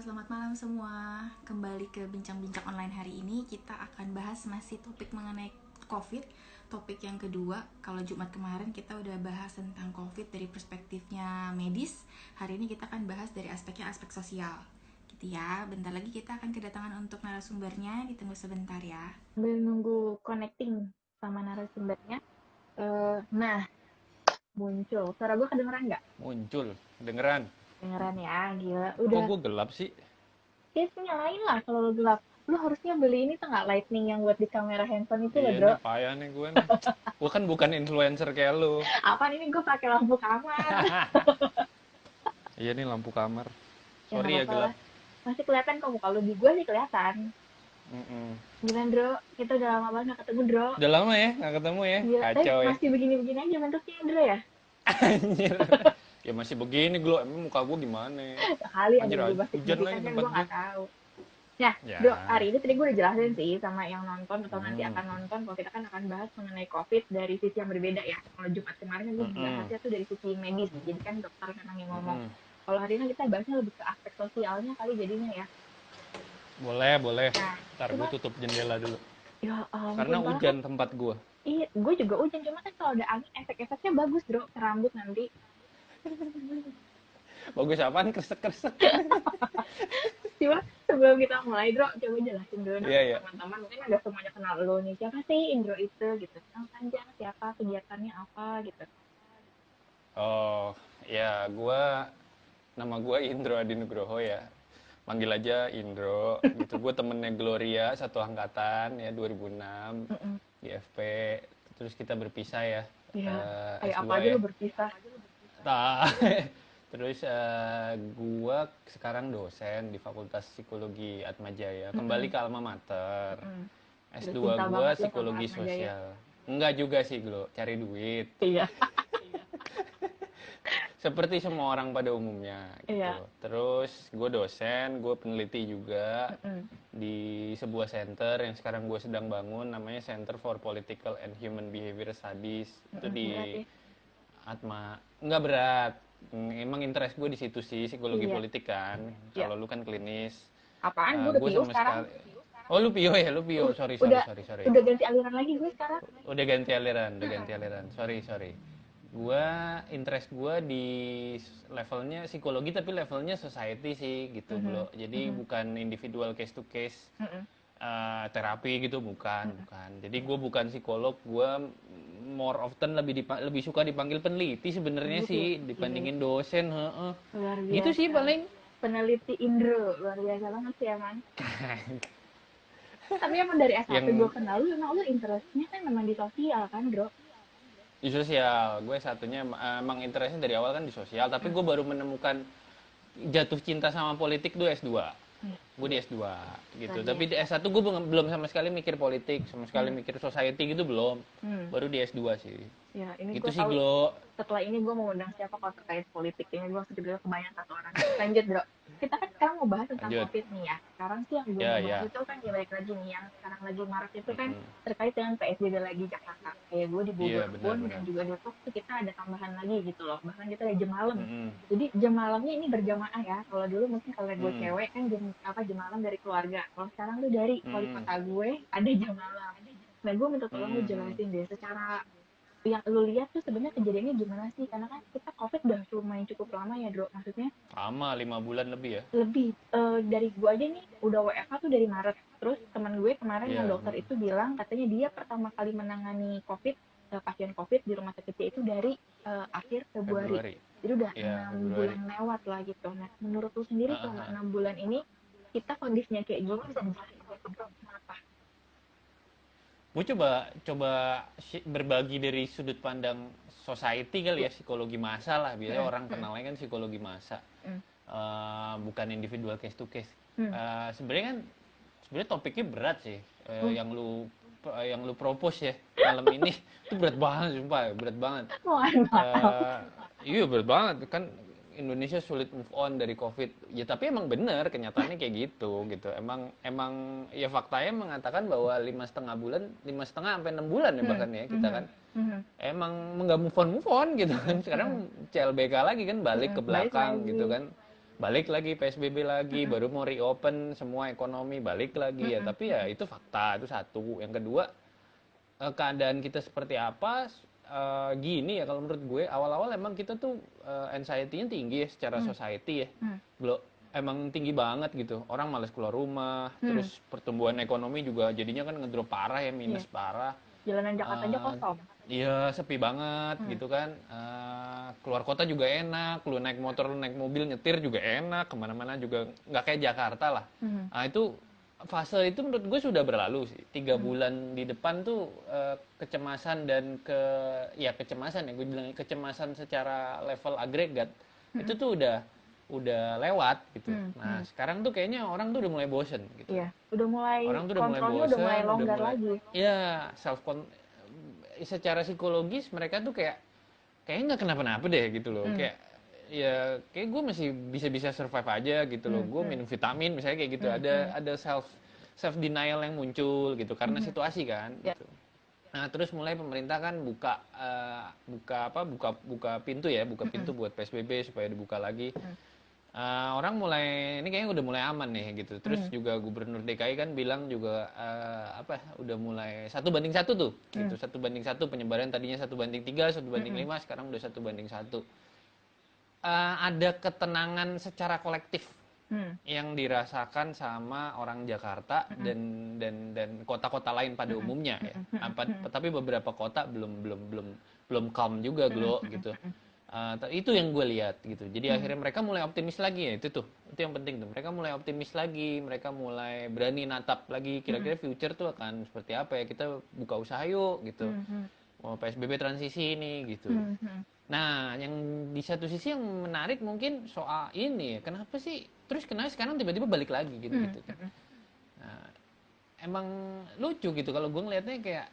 selamat malam semua. Kembali ke bincang-bincang online hari ini. Kita akan bahas masih topik mengenai COVID. Topik yang kedua, kalau Jumat kemarin kita udah bahas tentang COVID dari perspektifnya medis. Hari ini kita akan bahas dari aspek sosial. Gitu ya. Bentar lagi kita akan kedatangan untuk narasumbernya. Ditunggu sebentar ya. Sambil nunggu connecting sama narasumbernya. Nah, muncul. Suara gue kedengeran nggak? Muncul, kedengeran. Kedengeran ya, gila. Kok Udah, gue gelap sih? ya nyalain lah kalau lo gelap. Lo harusnya beli ini tuh nggak lightning yang buat di kamera handphone itu loh, Iya bro. nih, payah nih gue nih. Gue kan bukan influencer kayak lu. Apaan ini gue pakai lampu kamar? Iya nih lampu kamar. Ya nggak Sorry ya apa-apa gelap. lah. Masih kelihatan kok, kalau di gue sih kelihatan. Mm-mm. Gila, bro. Kita udah lama banget nggak ketemu, bro. Udah lama ya nggak ketemu ya? Gila, Kacau ya. masih begini-begini aja bentuknya, bro ya. Anjir. Ya masih begini gue. Emang muka gue gimana? Kali ada Anjir, yang berubah hujan lagi signifikan kan tempat gue gue. nggak tahu. Nah, Bro, Ya. hari ini tadi gue udah jelasin sih sama yang nonton atau nanti Mm. akan nonton kalau kita kan akan bahas mengenai COVID dari sisi yang berbeda ya. Kalau Jumat kemarin kan gue Mm-mm. bahasnya tuh dari sisi medis, jadi kan dokter memang yang ngomong. Mm-mm. Kalau hari ini kita bahasnya lebih ke aspek sosialnya kali jadinya ya. Boleh, boleh. Nah, Ntar gue cuma tutup jendela dulu. ya Karena ampun, malah kan hujan tempat gue. iya, gue juga hujan cuma kan kalau ada angin efek-efeknya bagus, Bro, ke rambut nanti. Bagus apaan? Kresek-kresek. Cuma sebelum kita mulai, Bro, coba jelasin dulu dong Iya, ke iya. teman-teman. Mungkin ada semuanya kenal lo nih. Siapa sih Indro itu gitu? Kenal panjang siapa, kegiatannya apa gitu. Oh, ya nama gue Indro Adi Nugroho ya. Manggil aja Indro gitu. Gue temennya Gloria satu angkatan ya 2006 Mm-mm. di FP. Terus kita berpisah ya Iya, kayak apa S2 aja ya. lo berpisah. Nah, terus gue sekarang dosen di Fakultas Psikologi Atmajaya. Kembali Mm-mm. ke alma mater. Mm-mm. Udah S2 cinta gue banget lo sama psikologi Atma Jaya. sosial. Enggak juga sih, Glo. Cari duit. Iya, Seperti semua orang pada umumnya gitu. iya. Terus gue dosen, gue peneliti juga Mm-mm. di sebuah center yang sekarang gue sedang bangun, namanya Center for Political and Human Behavior Studies. Itu Mm-mm. di Berarti, Atma. Nggak berat. Emang interest gue di situ sih, psikologi iya, politik kan. iya. Kalau lu kan klinis. Apaan? Gue udah Gue PIO sama sekarang. sekali. Oh lu pio ya, lu pio. Sorry, sorry, Udah, sorry, sorry. udah ganti aliran lagi gue sekarang. Udah ganti aliran, udah ganti aliran. Sorry, sorry. Interest gua di levelnya psikologi tapi levelnya society sih gitu Mhm. bro. Jadi Mhm. bukan individual case to case Mhm. terapi gitu bukan, Mhm. bukan. Jadi gue bukan psikolog, gua more often lebih suka dipanggil peneliti sebenarnya Peneliti. sih Ih, dibandingin dosen, heeh. luar Gitu sih biasa. paling. Peneliti Indro, luar biasa banget sih emang. Tapi emang dari S1 gue Yang kenal lu, emang lu interestnya kan memang di sosial kan, Bro? di sosial, gue satunya emang interestnya dari awal kan di sosial, tapi Hmm. gue baru menemukan jatuh cinta sama politik tuh S2. Iya, Gue di S2 luar gitu. Tapi di biasa. S1 gue belum sama sekali mikir politik, sama sekali Hmm. mikir society gitu belum. Hmm. Baru di S2 sih. Ya, ini Gitu gue sih, tahu Glo. setelah ini gue mau undang siapa kalau terkait politik. Ini gue sudah kebayang satu orang. Lanjut, Bro. Kita kan sekarang mau bahas tentang Lanjut. COVID nih ya. Sekarang sih yang gue Ya, mau bahas ya. itu kan ya balik lagi nih. Yang sekarang lagi marak itu kan Mm-mm. terkait dengan PSBB lagi Jakarta. Kayak gue di Iya, Bogor pun dan benar-benar. juga Depok tuh kita ada tambahan lagi gitu loh. Bahkan kita ada jam malam. Mm-mm. Jadi jam malamnya ini berjamaah ya. Kalau dulu mungkin kalau gue Mm-mm. cewek kan jam malam dari keluarga. Kalau sekarang tuh dari wali Mm-mm. kota gue ada jam malam. Nah, gue minta tolong lu Mm-mm. jelasin deh secara yang lu lihat tuh sebenarnya kejadiannya gimana sih? Karena kan kita COVID udah lumayan cukup lama ya, Bro. Maksudnya Lama 5 bulan lebih ya. lebih dari gue aja nih udah WFH tuh dari Maret. Terus teman gue kemarin yang Iya. dokter itu bilang katanya dia pertama kali menangani COVID pasien COVID di rumah sakitnya itu dari akhir Februari. Februari. Jadi udah Iya, 6 bulan Februari. lewat lah gitu. Nah, menurut lu sendiri Ah, ah, selama ah. 6 bulan ini kita kondisinya kayak gini bisa dijelasin nggak sih, Bro? Kenapa? Gue coba coba berbagi dari sudut pandang society kali Ya. ya, psikologi massa lah. Biasanya Mm, orang mm, kenalnya kan psikologi massa. mm, Bukan individual case to case. mm. Sebenarnya kan sebenarnya topiknya berat sih. Oh, Yang lu propose ya malam ini itu berat banget sumpah, berat banget. mohon maaf. Eh, iya berat banget kan Indonesia sulit move on dari COVID. Ya tapi emang bener kenyataannya kayak gitu. Emang emang ya faktanya mengatakan bahwa 5,5 bulan, 5,5 sampai 6 bulan ya Hmm, bahkan ya kita mhm, kan mhm, emang nggak move on gitu kan. Sekarang mhm, CLBK lagi kan balik mhm. ke Balik belakang lagi. gitu kan. balik lagi PSBB lagi, baru mau reopen semua ekonomi balik lagi ya. Tapi ya itu fakta, itu satu. Yang kedua, keadaan kita seperti apa? Gini ya kalau menurut gue, awal-awal emang kita tuh anxiety-nya tinggi ya secara society ya. Emang tinggi banget gitu. Orang malas keluar rumah, terus pertumbuhan ekonomi juga jadinya kan ngedrop parah ya, minus parah. Jalanan Jakarta aja kosong. Iya, sepi banget gitu kan. Keluar kota juga enak, lu naik motor, lu naik mobil, nyetir juga enak, kemana-mana juga nggak kayak Jakarta lah. Nah itu fase itu menurut gue sudah berlalu sih. 3 bulan di depan tuh kecemasan dan kecemasan ya, gue bilang kecemasan secara level agregat itu tuh udah lewat gitu. Nah sekarang tuh kayaknya orang tuh udah mulai bosen gitu. Iya, udah mulai Orang tuh udah mulai kontrolnya bosen, udah mulai longgar lagi. Iya, secara psikologis mereka tuh kayaknya nggak kenapa-napa deh gitu loh. Kayak gue masih bisa survive aja gitu loh. Gue minum vitamin misalnya kayak gitu. Ada self denial yang muncul gitu karena situasi kan gitu. Nah, terus mulai pemerintah kan buka pintu ya, buka pintu buat PSBB supaya dibuka lagi. Orang mulai ini kayaknya udah mulai aman nih gitu. Terus juga Gubernur DKI kan bilang juga udah mulai 1:1 tuh gitu. 1:1 penyebaran, tadinya 1:3, 1:5, sekarang udah 1:1. Ada ketenangan secara kolektif yang dirasakan sama orang Jakarta dan kota-kota lain pada umumnya ya. Tapi beberapa kota belum calm juga gitu. Itu yang gue lihat gitu. Jadi akhirnya mereka mulai optimis lagi ya, itu yang penting tuh. Mereka mulai optimis lagi, mereka mulai berani natap lagi kira-kira future tuh akan seperti apa ya, kita buka usaha yuk gitu. Mau PSBB transisi ini gitu. Nah, yang di satu sisi yang menarik mungkin soal ini ya, kenapa sekarang tiba-tiba balik lagi gitu kan. Nah, emang lucu gitu kalau gue ngelihatnya kayak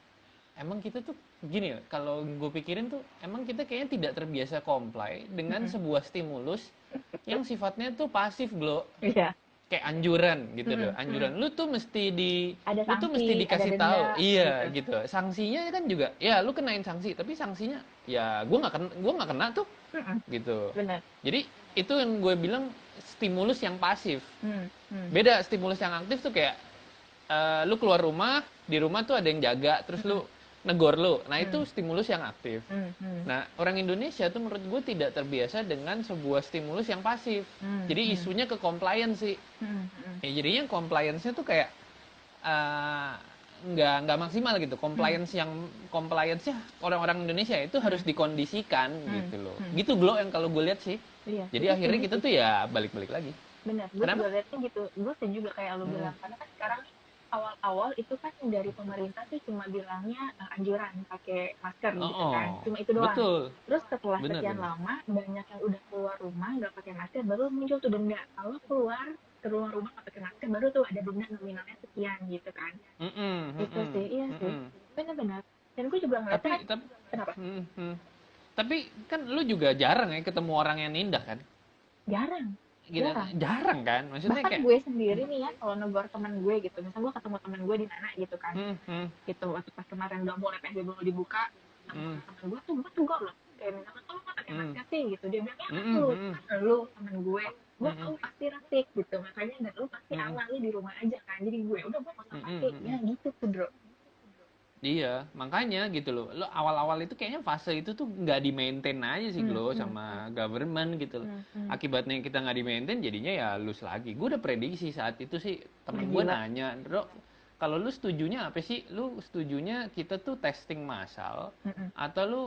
emang kita tuh gini ya, kalau gue pikirin tuh emang kita kayaknya tidak terbiasa comply dengan sebuah stimulus yang sifatnya tuh pasif, Glo. Iya. Kayak anjuran gitu loh. Anjuran lu tuh mesti dikasih ada tahu. denda, Iya gitu. Sanksinya kan juga ya lu kenain sanksi, tapi sanksinya ya gua nggak kena tuh. Gitu. Benar. Jadi itu yang gue bilang stimulus yang pasif. Beda stimulus yang aktif tuh kayak lu keluar rumah, di rumah tuh ada yang jaga, terus lu negor lu. Nah, itu stimulus yang aktif. Nah, orang Indonesia tuh menurut gue tidak terbiasa dengan sebuah stimulus yang pasif. Jadi isunya ke compliance sih. Jadinya compliance-nya tuh kayak nggak maksimal gitu. Compliance-nya orang-orang Indonesia itu harus dikondisikan gitu loh. Gitu Glo yang kalau gue lihat sih. Iya. Jadi akhirnya kita tuh ya balik-balik lagi. Benar. Gue juga lihatnya gitu. Gue setuju juga kayak lo bilang, karena kan sekarang awal-awal itu kan dari pemerintah tuh cuma bilangnya anjuran pakai masker gitu kan, cuma itu doang. Betul. Terus setelah sekian lama banyak yang udah keluar rumah nggak pakai masker, baru muncul tuh denda. Kalau keluar rumah nggak pakai masker, baru tuh ada denda nominalnya sekian gitu kan. Itu sih, iya sih, benar-benar. Dan gue juga ngeliatnya kenapa? Tapi kan lu juga jarang ya ketemu orang yang nindak kan? Jarang kan, maksudnya bahkan kayak gue sendiri nih ya, kalau negor teman gue gitu, misalnya gue ketemu teman gue di mana gitu kan, gitu waktu pas kemarin udah mulai PSBB belum dibuka, teman gue tegur loh, kayak misalkan lo nggak pakai masker sih gitu, dia bilang ya lu teman gue tahu pasti ratik gitu, makanya dan lu pasti aman, lu di rumah aja kan, jadi gue udah gue nggak usah pakai, ya gitu tuh bro. Iya, makanya gitu loh. Lo awal-awal itu kayaknya fase itu tuh nggak di-maintain aja sih lo sama government gitu loh. Akibatnya kita nggak di-maintain jadinya ya lose lagi. Gue udah prediksi saat itu sih, temen gue nanya, "Bro, kalau lu setujunya apa sih? Lu setujunya kita tuh testing massal atau lu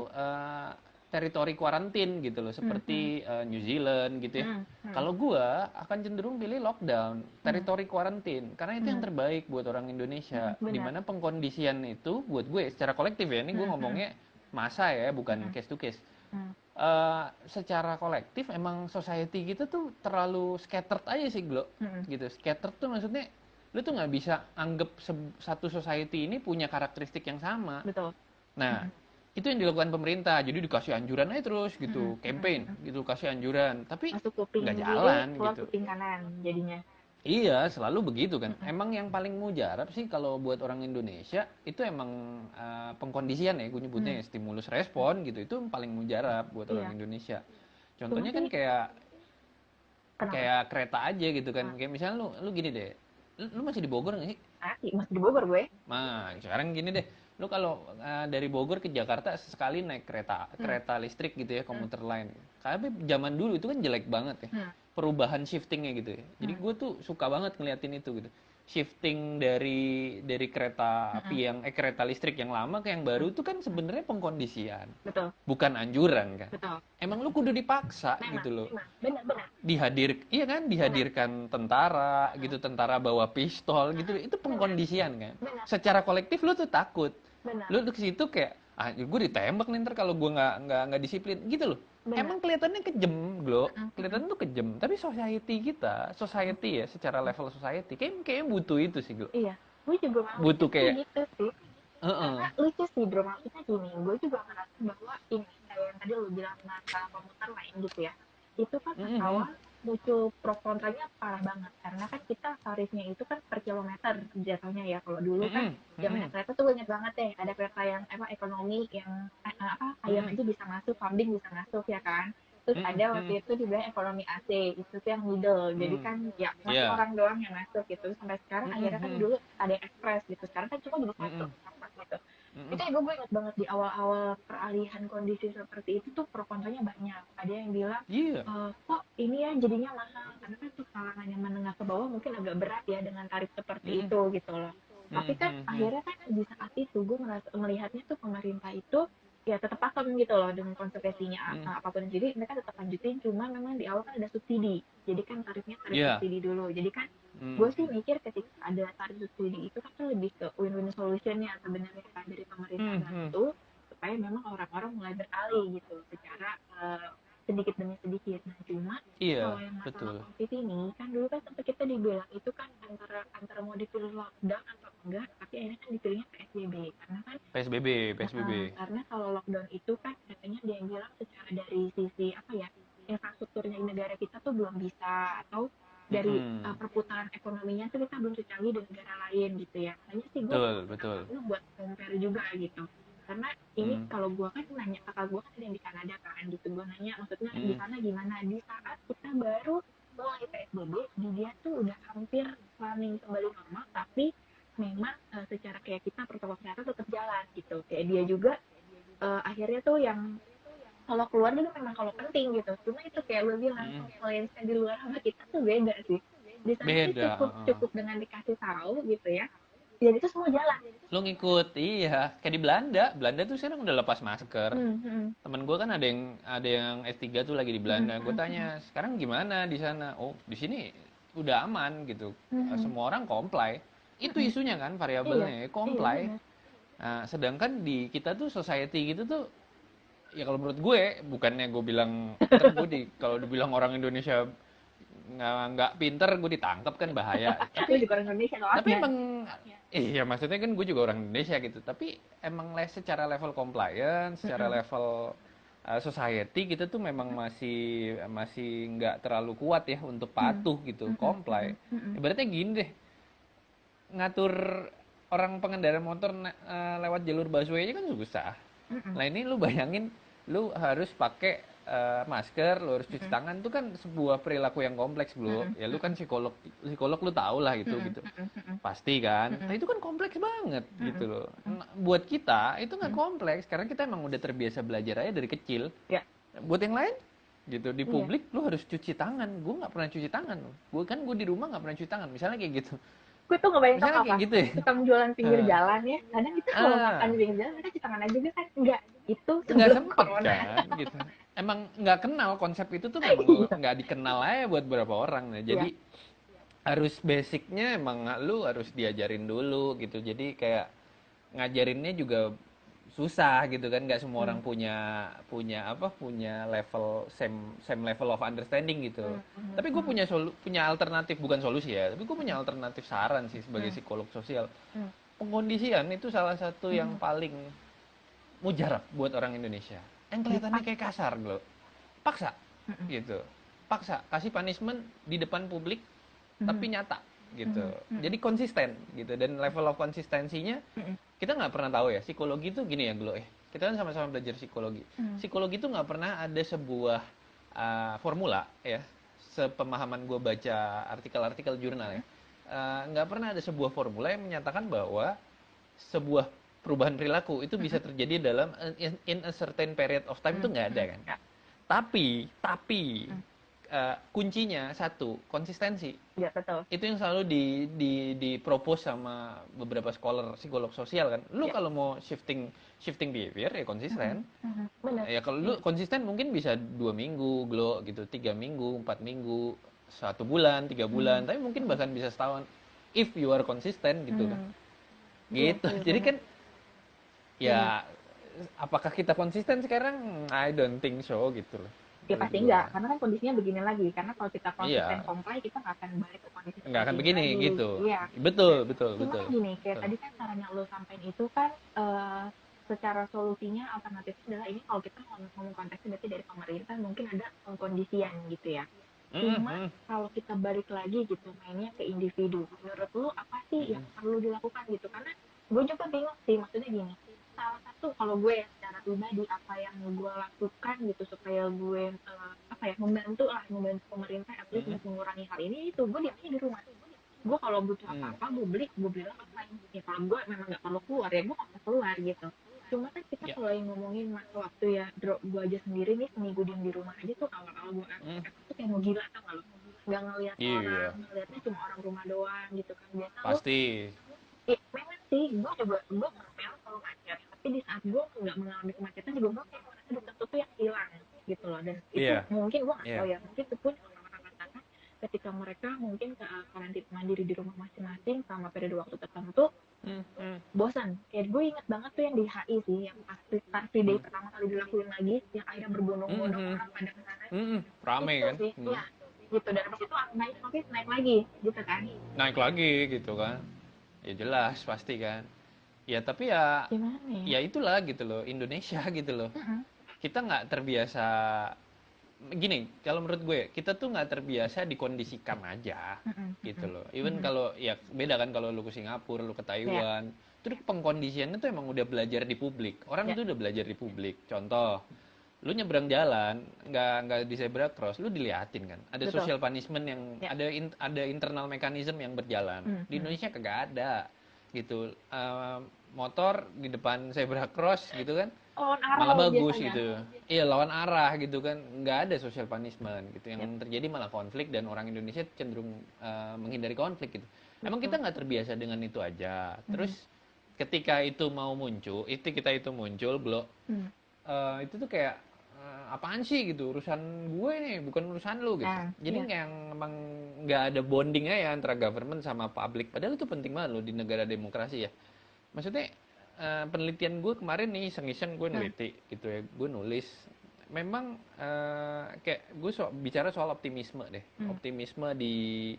teritori kuarantin gitu loh, seperti New Zealand gitu ya. Kalau gua akan cenderung pilih lockdown, teritori kuarantin, karena itu yang terbaik buat orang Indonesia. Dimana pengkondisian itu buat gue secara kolektif ya, ini gue ngomongnya masa ya, bukan case to case. Secara kolektif emang society kita tuh terlalu scattered aja sih Glo, gitu. Scattered tuh maksudnya lu tuh nggak bisa anggap satu society ini punya karakteristik yang sama. Betul. Nah, itu yang dilakukan pemerintah, jadi dikasih anjuran aja terus gitu, campaign gitu, kasih anjuran, tapi nggak jalan gitu. Kuping kanan jadinya. Iya, selalu begitu kan. Emang yang paling mujarab sih kalau buat orang Indonesia itu emang pengkondisian ya, gue nyebutnya stimulus respon gitu, itu paling mujarab buat orang Indonesia. Contohnya kan kayak Kenapa? kayak kereta aja gitu kan. Kayak misalnya lu gini deh. Lu masih di Bogor nggak sih? Masih di Bogor gue. Nah, sekarang gini deh. Lu kalau dari Bogor ke Jakarta sekali naik kereta listrik gitu ya, komuter lain. Tapi zaman dulu itu kan jelek banget ya. Perubahan shiftingnya gitu ya. Jadi gue tuh suka banget ngeliatin itu gitu. Shifting dari kereta api yang kereta listrik yang lama ke yang baru itu kan sebenarnya pengkondisian. Betul. Bukan anjuran kan. Betul. Emang lu kudu dipaksa Memang, gitu loh. Benar. Iya kan, dihadirkan tentara gitu, tentara bawa pistol gitu. Itu pengkondisian kan. Benar. Secara kolektif lu tuh takut. Benar. Lu ke situ kayak gue ditembak nih ntar kalau gue nggak disiplin gitu loh. Benar. Emang kelihatannya kejem, Glo. Kelihatan tuh kejem. Tapi society ya, secara level society, kayak butuh itu sih, Glo. Iya, gue juga butuh kayak gitu sih. Karena lucu sih, bro, maksudnya gini, gue juga ngerasa bahwa ini kayak yang tadi lu bilang masalah komuter lain gitu ya, itu kan awal muncul pro kontranya parah banget, karena kan kita tarifnya itu kan per kilometer jatuhnya ya. Kalau dulu kan zamannya kereta tuh gue inget banget deh, ada kereta yang ekonomi yang ayam aja bisa masuk, kambing bisa masuk ya kan. Terus ada waktu itu dibilang ekonomi AC, itu tuh yang middle, jadi kan ya masih orang doang yang masuk gitu. Sampai sekarang akhirnya kan dulu ada yang express gitu, sekarang kan cuma jadi satu gitu. Itu gue inget banget di awal-awal peralihan kondisi seperti itu tuh pro kontranya banyak. Ada yang bilang kok ini ya jadinya mahal, karena kan tuh kalangan yang menengah ke bawah mungkin agak berat ya dengan tarif seperti itu gitu loh. Tapi kan akhirnya kan di saat itu gue melihatnya tuh pemerintah itu ya tetap pakem gitu loh dengan konsekuensinya apapun. Jadi mereka tetap lanjutin, cuma memang di awal kan ada subsidi, jadi kan tarif subsidi dulu. Jadi kan gue sih mikir ketika ada tarif subsidi itu kan lebih ke win-win solutionnya sebenarnya kan dari pemerintah itu, supaya memang orang-orang mulai beralih gitu secara sedikit demi sedikit. Nah cuma kalau yang masalah COVID ini kan dulu kan sampai kita dibilang itu kan antara mau dipilih lockdown atau enggak, tapi akhirnya kan dipilihnya PSBB karena kan PSBB. Karena kalau lockdown itu kan katanya dia yang bilang secara dari sisi infrastrukturnya di negara kita tuh belum bisa, atau dari perputaran ekonominya tuh kita belum secanggih di negara lain gitu ya. Makanya sih gue buat compare juga gitu. Karena ini kalau gue kan nanya kakak gue kan ada yang di Kanada kan gitu, gue nanya maksudnya di sana gimana di saat kita baru mulai PSBB, di dia tuh udah hampir running kembali normal, tapi memang secara kayak kita protokol kesehatan tetap jalan gitu. Kayak dia juga akhirnya tuh yang kalau keluar juga memang kalau penting gitu, cuma itu kayak lu bilang influence di luar sama kita tuh beda sih. Di sana cukup dengan dikasih tahu gitu ya, jadi itu semua jalan. Lo ngikut, iya. Kayak di Belanda tuh sekarang udah lepas masker. Temen gue kan ada yang S3 tuh lagi di Belanda. Gue tanya, sekarang gimana di sana? Oh, di sini udah aman gitu. Semua orang comply. Itu isunya kan, variabelnya, comply. Nah, sedangkan di kita tuh society gitu tuh, ya kalau menurut gue, bukannya gue bilang, kalau dibilang orang Indonesia nggak pinter, gue ditangkap kan bahaya. Tapi juga orang Indonesia tapi emang iya, maksudnya kan gue juga orang Indonesia gitu, tapi emang secara level compliance, secara level society kita tuh memang masih nggak terlalu kuat ya untuk patuh gitu, comply. Ibaratnya gini deh, ngatur orang pengendara motor lewat jalur busway aja kan susah. Nah ini lu bayangin, lu harus pakai masker, lu harus cuci tangan, itu kan sebuah perilaku yang kompleks, bro. Ya lu kan psikolog lu tau lah gitu. Pasti kan. Nah itu kan kompleks banget gitu loh. Nah, buat kita itu nggak kompleks karena kita emang udah terbiasa belajar aja dari kecil. Buat yang lain gitu di publik lu harus cuci tangan. Gue nggak pernah cuci tangan. Gue di rumah nggak pernah cuci tangan. Misalnya kayak gitu. Gue tuh ngebayangin misalnya kayak gitu ya. Tukang jualan pinggir jalan ya. Kadang kita kalau makan di pinggir jalan mereka cuci tangan aja kan enggak. Itu nggak sempet kan gitu. Emang nggak kenal konsep itu tuh, memang nggak dikenal aja buat beberapa orang. Nah, jadi harus basicnya emang lu harus diajarin dulu gitu. Jadi kayak ngajarinnya juga susah gitu kan, nggak semua orang punya level same level of understanding gitu. Tapi gue punya alternatif, bukan solusi ya, tapi gue punya alternatif saran sih sebagai psikolog sosial. Pengkondisian itu salah satu yang paling mujarab buat orang Indonesia. Yang kelihatannya kayak kasar, Glo. Paksa gitu. Paksa, kasih punishment di depan publik tapi nyata gitu. Jadi konsisten gitu, dan level of konsistensinya kita nggak pernah tahu ya. Psikologi itu gini ya, Glo. Kita kan sama-sama belajar psikologi. Psikologi itu nggak pernah ada sebuah formula ya. sepemahaman gue baca artikel-artikel jurnal ya, nggak pernah ada sebuah formula yang menyatakan bahwa sebuah perubahan perilaku itu bisa terjadi dalam in a certain period of time, itu nggak ada kan. Tapi kuncinya satu, konsistensi. Ya, betul. Itu yang selalu dipropose sama beberapa scholar psikolog sosial kan. Lu kalau mau shifting behavior ya konsisten. Benar. Ya kalau lu konsisten mungkin bisa 2 minggu, Glo, gitu, 3 minggu, 4 minggu, 1 bulan, 3 bulan, tapi mungkin bahkan bisa setahun if you are consistent gitu kan. Gitu. Jadi kan ya apakah kita konsisten sekarang? I don't think so gitu loh. Ya pasti enggak, karena kan kondisinya begini lagi. Karena kalau kita konsisten Iya. comply, kita nggak akan balik ke kondisi Nggak akan begini lagi. gitu. Iya. Betul. Cuma gini, kayak tadi kan caranya lo sampein itu kan secara solusinya alternatifnya adalah ini, kalau kita ngomong konteksnya berarti dari pemerintah mungkin ada pengkondisian gitu ya. Cuma kalau kita balik lagi gitu mainnya ke individu, menurut lo apa sih yang perlu dilakukan gitu? Karena gue juga bingung sih, maksudnya gini, salah satu kalau gue secara pribadi apa yang gue lakukan gitu supaya gue membantu pemerintah at least untuk mengurangi hal ini, itu gue diamnya di rumah. Gue kalau butuh apa-apa gue belilah online. Ya kalau gue memang nggak perlu keluar ya gue nggak perlu keluar gitu. Cuma kan kita kalau yang ngomongin waktu ya, gue aja sendiri nih seminggu diem di rumah aja tuh, awal-awal gue tuh kayak mau gila tau gak lo, nggak ngeliat orang, ngeliatnya cuma orang rumah doang gitu kan. Biasa pasti memang sih gue ngepel kalau macet, tapi di saat gue nggak mengalami kemacetan juga gue kayak merasa ada sesuatu yang hilang gitu loh. Dan itu mungkin gue nggak tahu ya, mungkin itu pun orang-orang sana ketika mereka mungkin karantina mandiri di rumah masing-masing selama periode waktu tertentu bosan. Kayak gue inget banget tuh yang di HI sih, yang pas Free Day pertama kali dilakuin lagi, yang akhirnya berbondong-bondong orang pada kesana. Rame itu kan sih, ya gitu. Dan habis itu naik lagi gitu kan, naik lagi gitu kan. Ya jelas pasti kan. Ya tapi ya gimana ya itulah gitu loh, Indonesia gitu loh. Kita nggak terbiasa gini, kalau menurut gue kita tuh nggak terbiasa dikondisikan aja gitu loh. Even kalau ya beda kan, kalau lu ke Singapura, lu ke Taiwan, itu pengkondisiannya tuh emang udah belajar di publik. Orang itu udah belajar di publik. Contoh, lu nyebrang jalan nggak di zebra cross, lu diliatin kan. Ada social punishment yang ada internal mechanism yang berjalan. Di Indonesia kagak ada gitu. Motor di depan zebra cross gitu kan, malah bagus biasanya. Gitu. Iya, lawan arah gitu kan, nggak ada social punishment gitu. Yang terjadi malah konflik, dan orang Indonesia cenderung menghindari konflik gitu. Emang kita nggak terbiasa dengan itu aja. Terus ketika itu muncul, Blo, itu tuh kayak apaan sih gitu, urusan gue nih bukan urusan lu gitu. Jadi kayak emang nggak ada bondingnya ya antara government sama public. Padahal itu penting banget loh di negara demokrasi ya. Maksudnya penelitian gue kemarin nih iseng-iseng gue neliti gitu ya, gue nulis memang kayak gue bicara soal optimisme deh. Optimisme di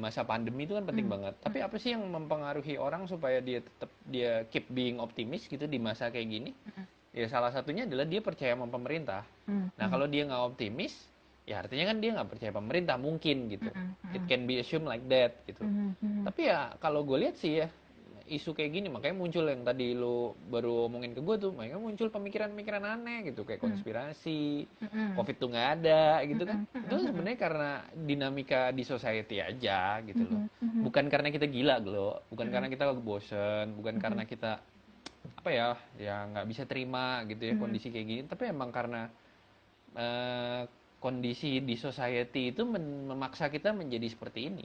masa pandemi itu kan penting banget. Tapi apa sih yang mempengaruhi orang supaya dia keep being optimis gitu di masa kayak gini? Ya salah satunya adalah dia percaya sama pemerintah. Nah kalau dia nggak optimis, ya artinya kan dia nggak percaya pemerintah mungkin gitu. It can be assumed like that gitu. Tapi ya kalau gue lihat sih ya, isu kayak gini makanya muncul yang tadi lo baru omongin ke gue tuh, makanya muncul pemikiran-pemikiran aneh gitu, kayak konspirasi, COVID tuh nggak ada gitu kan. Itu sebenarnya karena dinamika di society aja gitu loh. Bukan karena kita gila Glo, bukan karena kita bosen, bukan karena kita apa ya nggak bisa terima gitu ya kondisi kayak gini, tapi emang karena kondisi di society itu memaksa kita menjadi seperti ini.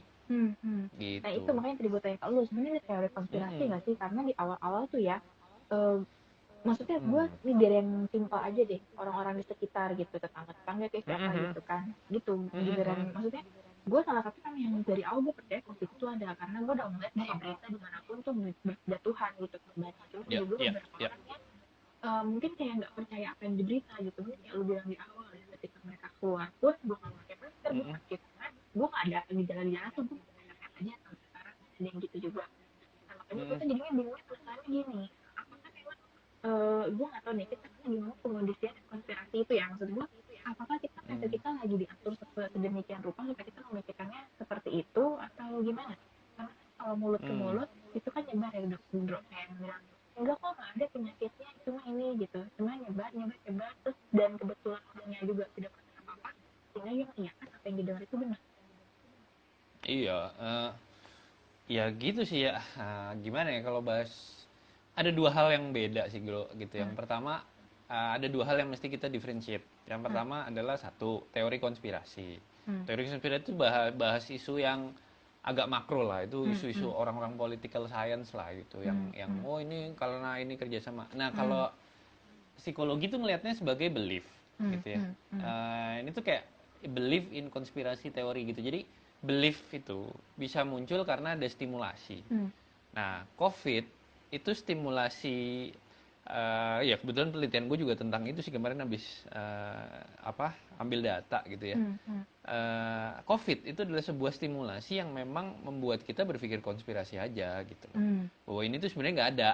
Gitu. Nah itu makanya tadi gue tanya ke lu, sebenarnya teori konspirasi nggak sih? Karena di awal-awal tuh ya, maksudnya gue ini dari yang simpel aja deh, orang-orang di sekitar gitu, tetangga-tetangga kayak siapa gitu kan, gitu. Maksudnya gue salah satu kan yang dari awal gue percaya COVID itu ada, karena gue udah ngeliat dari berita dimanapun tuh berjatuhan gitu banyak. Cuma juga beberapa orang yang mungkin kayak nggak percaya apa yang diberita gitu. Mungkin kayak lu bilang di awal ya, ketika mereka keluar pun gue nggak pakai masker, gue sakit karena gue nggak ada gejala-gejala tuh, gue sehat aja sampai sekarang. Ada yang gitu juga. Nah makanya gue tuh jadinya bingungnya perusahaannya gini, apakah memang gue nggak tahu nih, kita kan lagi ngomong pengondisian konspirasi itu ya, maksud gue apakah kita kita lagi diatur sedemikian rupa supaya kita memikirkannya seperti itu atau gimana? Karena kalau mulut ke mulut itu kan nyebar ya, drop kayak bilang enggak kok nggak ada penyakitnya, cuma ini gitu, cuma nyebar terus, dan kebetulan orangnya juga tidak pernah apa-apa, sehingga yang iya kan Iya, ya gitu sih ya. Gimana ya kalau bahas, ada dua hal yang beda sih gitu. Yang pertama, ada dua hal yang mesti kita differentiate. Yang pertama adalah satu, teori konspirasi. Teori konspirasi itu bahas isu yang agak makro lah, itu isu-isu orang-orang political science lah gitu, yang oh ini karena ini kerjasama. Nah kalau psikologi tuh ngelihatnya sebagai belief gitu ya. Ini tuh kayak belief in konspirasi teori gitu. Jadi belief itu bisa muncul karena ada stimulasi. Nah, COVID itu stimulasi, ya kebetulan penelitian gue juga tentang itu sih, kemarin habis ambil data gitu ya. COVID itu adalah sebuah stimulasi yang memang membuat kita berpikir konspirasi aja gitu loh. Bahwa ini tuh sebenarnya nggak ada.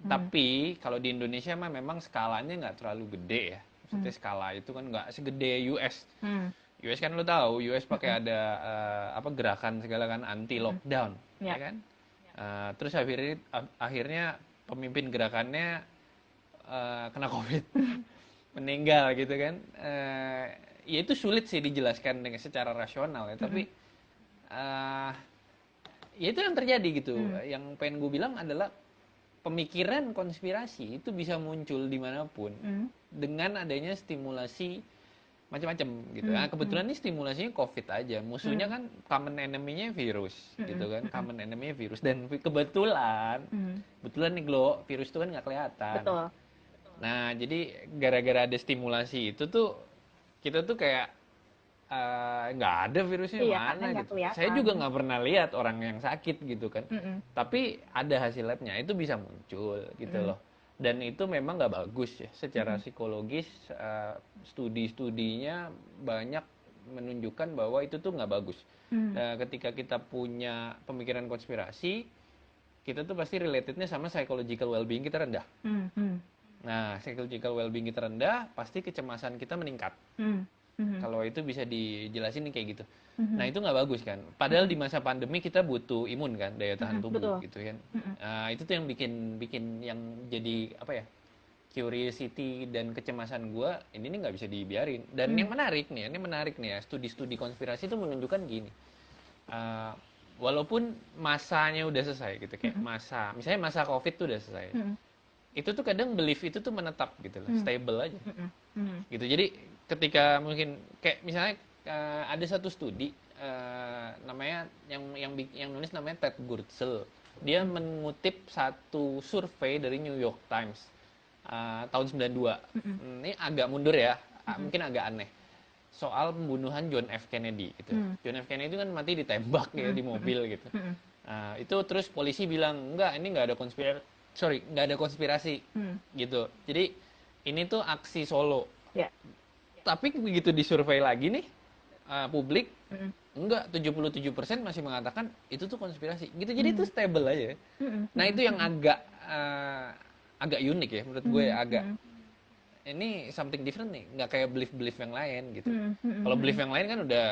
Tapi kalau di Indonesia mah memang skalanya nggak terlalu gede ya. Maksudnya skala itu kan nggak segede US. US kan lo tahu, US pakai ada gerakan segala kan, anti lockdown, ya kan? Terus akhirnya pemimpin gerakannya kena COVID, meninggal gitu kan. Ya itu sulit sih dijelaskan dengan secara rasional ya, tapi ya itu yang terjadi gitu. Yang pengen gue bilang adalah pemikiran konspirasi itu bisa muncul dimanapun dengan adanya stimulasi macam-macam gitu. Nah, kebetulan ini stimulasinya COVID aja. Musuhnya kan common enemy-nya virus gitu kan. Common enemy-nya virus, dan kebetulan nih Glo, virus itu kan nggak kelihatan. Betul. Nah, jadi gara-gara ada stimulasi itu tuh kita tuh kayak nggak ada virusnya, Iya, mana karena gitu. Saya juga nggak pernah lihat orang yang sakit gitu kan. Tapi ada hasil labnya, itu bisa muncul gitu loh. Dan itu memang nggak bagus ya secara psikologis. Studi-studinya banyak menunjukkan bahwa itu tuh nggak bagus. Ketika kita punya pemikiran konspirasi, kita tuh pasti relatednya sama psychological well-being kita rendah. Nah, psychological well-being kita rendah, pasti kecemasan kita meningkat. Kalau itu bisa dijelasin nih kayak gitu. Nah, itu nggak bagus kan. Padahal di masa pandemi kita butuh imun kan, daya tahan tubuh gitu kan. Itu tuh yang bikin yang jadi apa ya, curiosity dan kecemasan gue ini nih nggak bisa dibiarin. Dan yang menarik nih ya, studi-studi konspirasi itu menunjukkan gini. Walaupun masanya udah selesai gitu, kayak misalnya masa COVID tuh udah selesai. Itu tuh kadang belief itu tuh menetap gitu loh, stable aja. Gitu. Jadi ketika mungkin kayak misalnya ada satu studi namanya yang nulis namanya Ted Gurtsel. Dia mengutip satu survei dari New York Times tahun 92. Ini agak mundur ya, mungkin agak aneh. Soal pembunuhan John F. Kennedy gitu. John F. Kennedy itu kan mati ditembak ya di mobil gitu. Itu terus polisi bilang, enggak, ini nggak ada konspirasi gitu. Jadi ini tuh aksi solo. Tapi begitu disurvei lagi nih publik, enggak, 77% masih mengatakan itu tuh konspirasi gitu. Jadi itu stable aja. Nah, itu yang agak unik ya menurut gue, agak ini something different nih, nggak kayak belief yang lain gitu. Kalau belief yang lain kan udah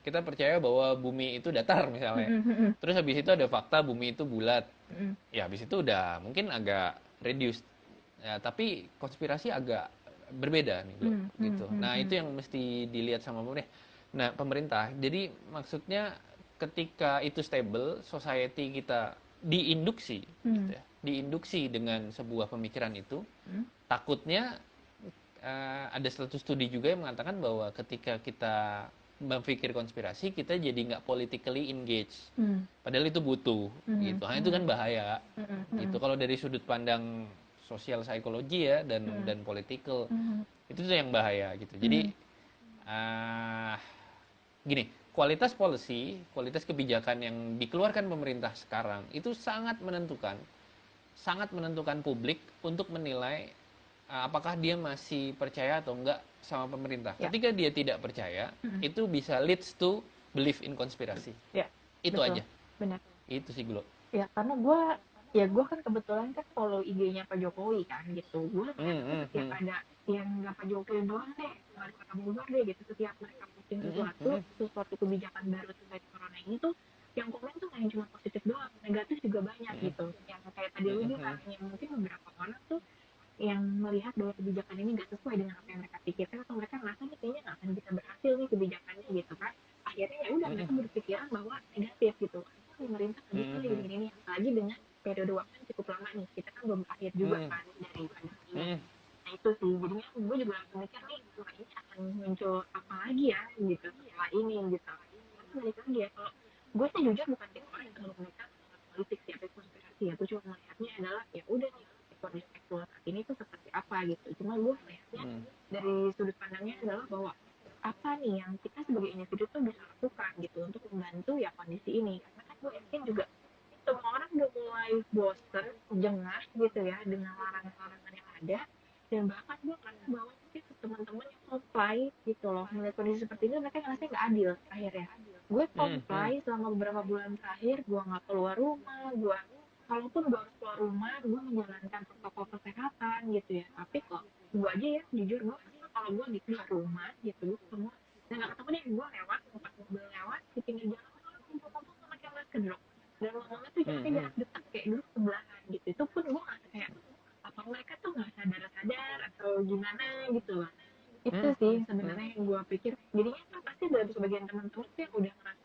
kita percaya bahwa bumi itu datar misalnya, terus habis itu ada fakta bumi itu bulat, ya habis itu udah mungkin agak reduced ya, tapi konspirasi agak berbeda nih bro, gitu. Nah, itu yang mesti dilihat sama pemerintah. Jadi maksudnya ketika itu stable, society kita diinduksi gitu ya, diinduksi dengan sebuah pemikiran itu, takutnya ada satu studi juga yang mengatakan bahwa ketika kita berpikir konspirasi, kita jadi nggak politically engaged. Padahal itu butuh gitu. Nah, itu kan bahaya gitu. Kalau dari sudut pandang sosial psikologi ya dan political, itu tuh yang bahaya gitu. Jadi gini, kualitas policy, kualitas kebijakan yang dikeluarkan pemerintah sekarang itu sangat menentukan publik untuk menilai apakah dia masih percaya atau enggak sama pemerintah. Ketika dia tidak percaya, itu bisa leads to belief in konspirasi. Itu betul. Aja. Benar. Itu sih Glo. Ya, karena gue kan kebetulan kan follow IG-nya Pak Jokowi kan gitu. Gue setiap ada yang nggak Pak Jokowi doang deh, wali kota Bogor deh gitu, setiap mereka posting sesuatu kebijakan baru terkait corona ini tuh, yang komen tuh nggak cuma positif doang, negatif juga banyak gitu. Yang kayak tadi lu bilang, yang mungkin beberapa orang tuh yang melihat bahwa kebijakan ini nggak sesuai dengan apa yang mereka pikirkan, atau mereka merasa nih kayaknya nggak akan bisa berhasil nih kebijakannya gitu kan. Akhirnya ya udah mereka berpikiran bahwa bahwa negatif gitu. Pemerintah bisa gini-gini, apalagi dengan periode waktu yang cukup lama nih, kita kan belum akhir juga kan dari pandemi ini. Nah itu sih, jadinya gue juga langsung mikir nih, wah ini akan muncul apa lagi ya gitu setelah ini gitu. Karena balik lagi ya, kalau gue sih jujur bukan tipe orang yang terlalu komentar politik sih atau konspirasi ya, gue cuma melihatnya adalah ya udah nih kondisi seksual saat ini tuh seperti apa gitu. Cuma gue melihatnya dari sudut pandangnya adalah bahwa apa nih yang kita sebagai individu tuh bisa lakukan gitu untuk membantu ya kondisi ini. Karena kan gue yakin juga semua orang udah mulai bosen, jengah gitu ya dengan larangan-larangan yang ada, dan bahkan gue ngerasa bahwa mungkin teman-teman yang comply gitu loh melihat kondisi seperti ini, mereka ngerasa nggak adil akhirnya. Gue comply selama beberapa bulan terakhir, gue nggak keluar rumah, gue kalaupun gue harus keluar rumah, gue menjalankan protokol kesehatan gitu ya. Tapi kok gue aja ya jujur, gue kalau gue di keluar rumah gitu gue ketemu dan nggak ketemu deh, gue lewat tempat mobil lewat di pinggir jalan, gue ngomong sama pakai masker dong, dan ngomongnya tuh jaraknya jarak dekat kayak dulu sebelahan gitu. Itu pun gue ngerasa kayak apa mereka tuh nggak sadar atau gimana gitu loh. Itu sih sebenarnya yang gue pikir. Jadinya kan pasti dari sebagian teman-teman tuh yang udah ngerasa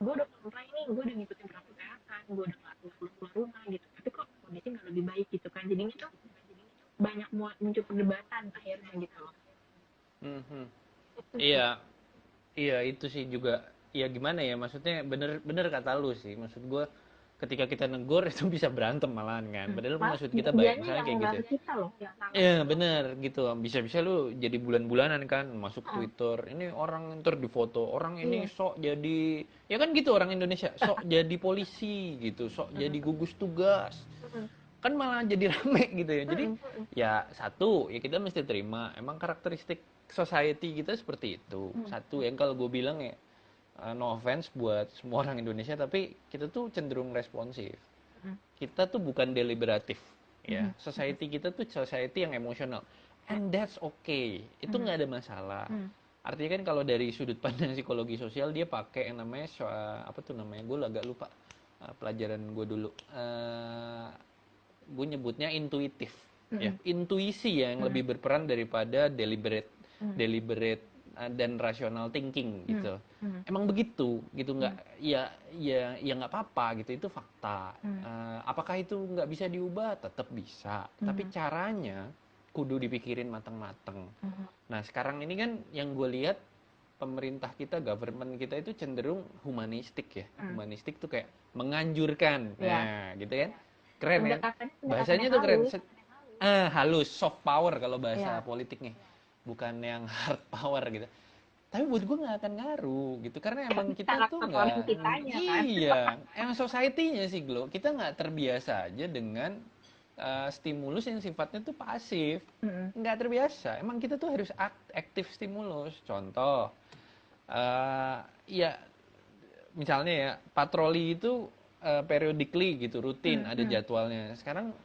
gue udah comply nih, gue udah ngikutin protokol kesehatan, gue udah nggak keluar rumah gitu, tapi kok kondisi nggak lebih baik gitu kan. Jadinya tuh banyak muncul perdebatan akhirnya gitu loh. Iya, iya itu sih juga. Ya gimana ya, maksudnya bener kata lu sih. Maksud gue ketika kita negor itu bisa berantem malahan kan. Padahal maksud kita baik, misalnya kayak gitu. Kita loh yang salah. Iya bener gitu. Bisa-bisa lu jadi bulan-bulanan kan masuk Twitter. Ini orang ntar difoto, orang ini sok jadi, ya kan gitu orang Indonesia, sok jadi polisi gitu, sok jadi gugus tugas. Kan malah jadi rame gitu ya. Jadi ya satu, ya kita mesti terima emang karakteristik society kita seperti itu. Satu yang kalau gue bilang ya, no offense buat semua orang Indonesia, tapi kita tuh cenderung responsif. Kita tuh bukan deliberatif ya. Society kita tuh society yang emosional, and that's okay, itu nggak ada masalah. Artinya kan kalau dari sudut pandang psikologi sosial, dia pakai yang namanya apa tuh namanya, gue agak lupa pelajaran gue dulu. Gue nyebutnya intuitif ya, intuisi ya yang lebih berperan daripada deliberate dan rational thinking gitu. Emang begitu gitu, nggak ya nggak apa-apa gitu, itu fakta. Apakah itu nggak bisa diubah? Tetap bisa, tapi caranya kudu dipikirin matang-matang. Nah sekarang ini kan yang gue lihat pemerintah kita, government kita itu cenderung humanistik ya. Humanistik tuh kayak menganjurkan, nah gitu kan, keren kan bahasanya tuh keren. Halus, soft power kalau bahasa politiknya, bukan yang hard power gitu. Tapi buat gue nggak akan ngaruh gitu, karena emang kita tuh nggak, iya emang society-nya sih Glo, kita nggak terbiasa aja dengan stimulus yang sifatnya tuh pasif, nggak terbiasa. Emang kita tuh harus aktif stimulus. Contoh, ya misalnya ya patroli itu periodically gitu, rutin ada jadwalnya. Sekarang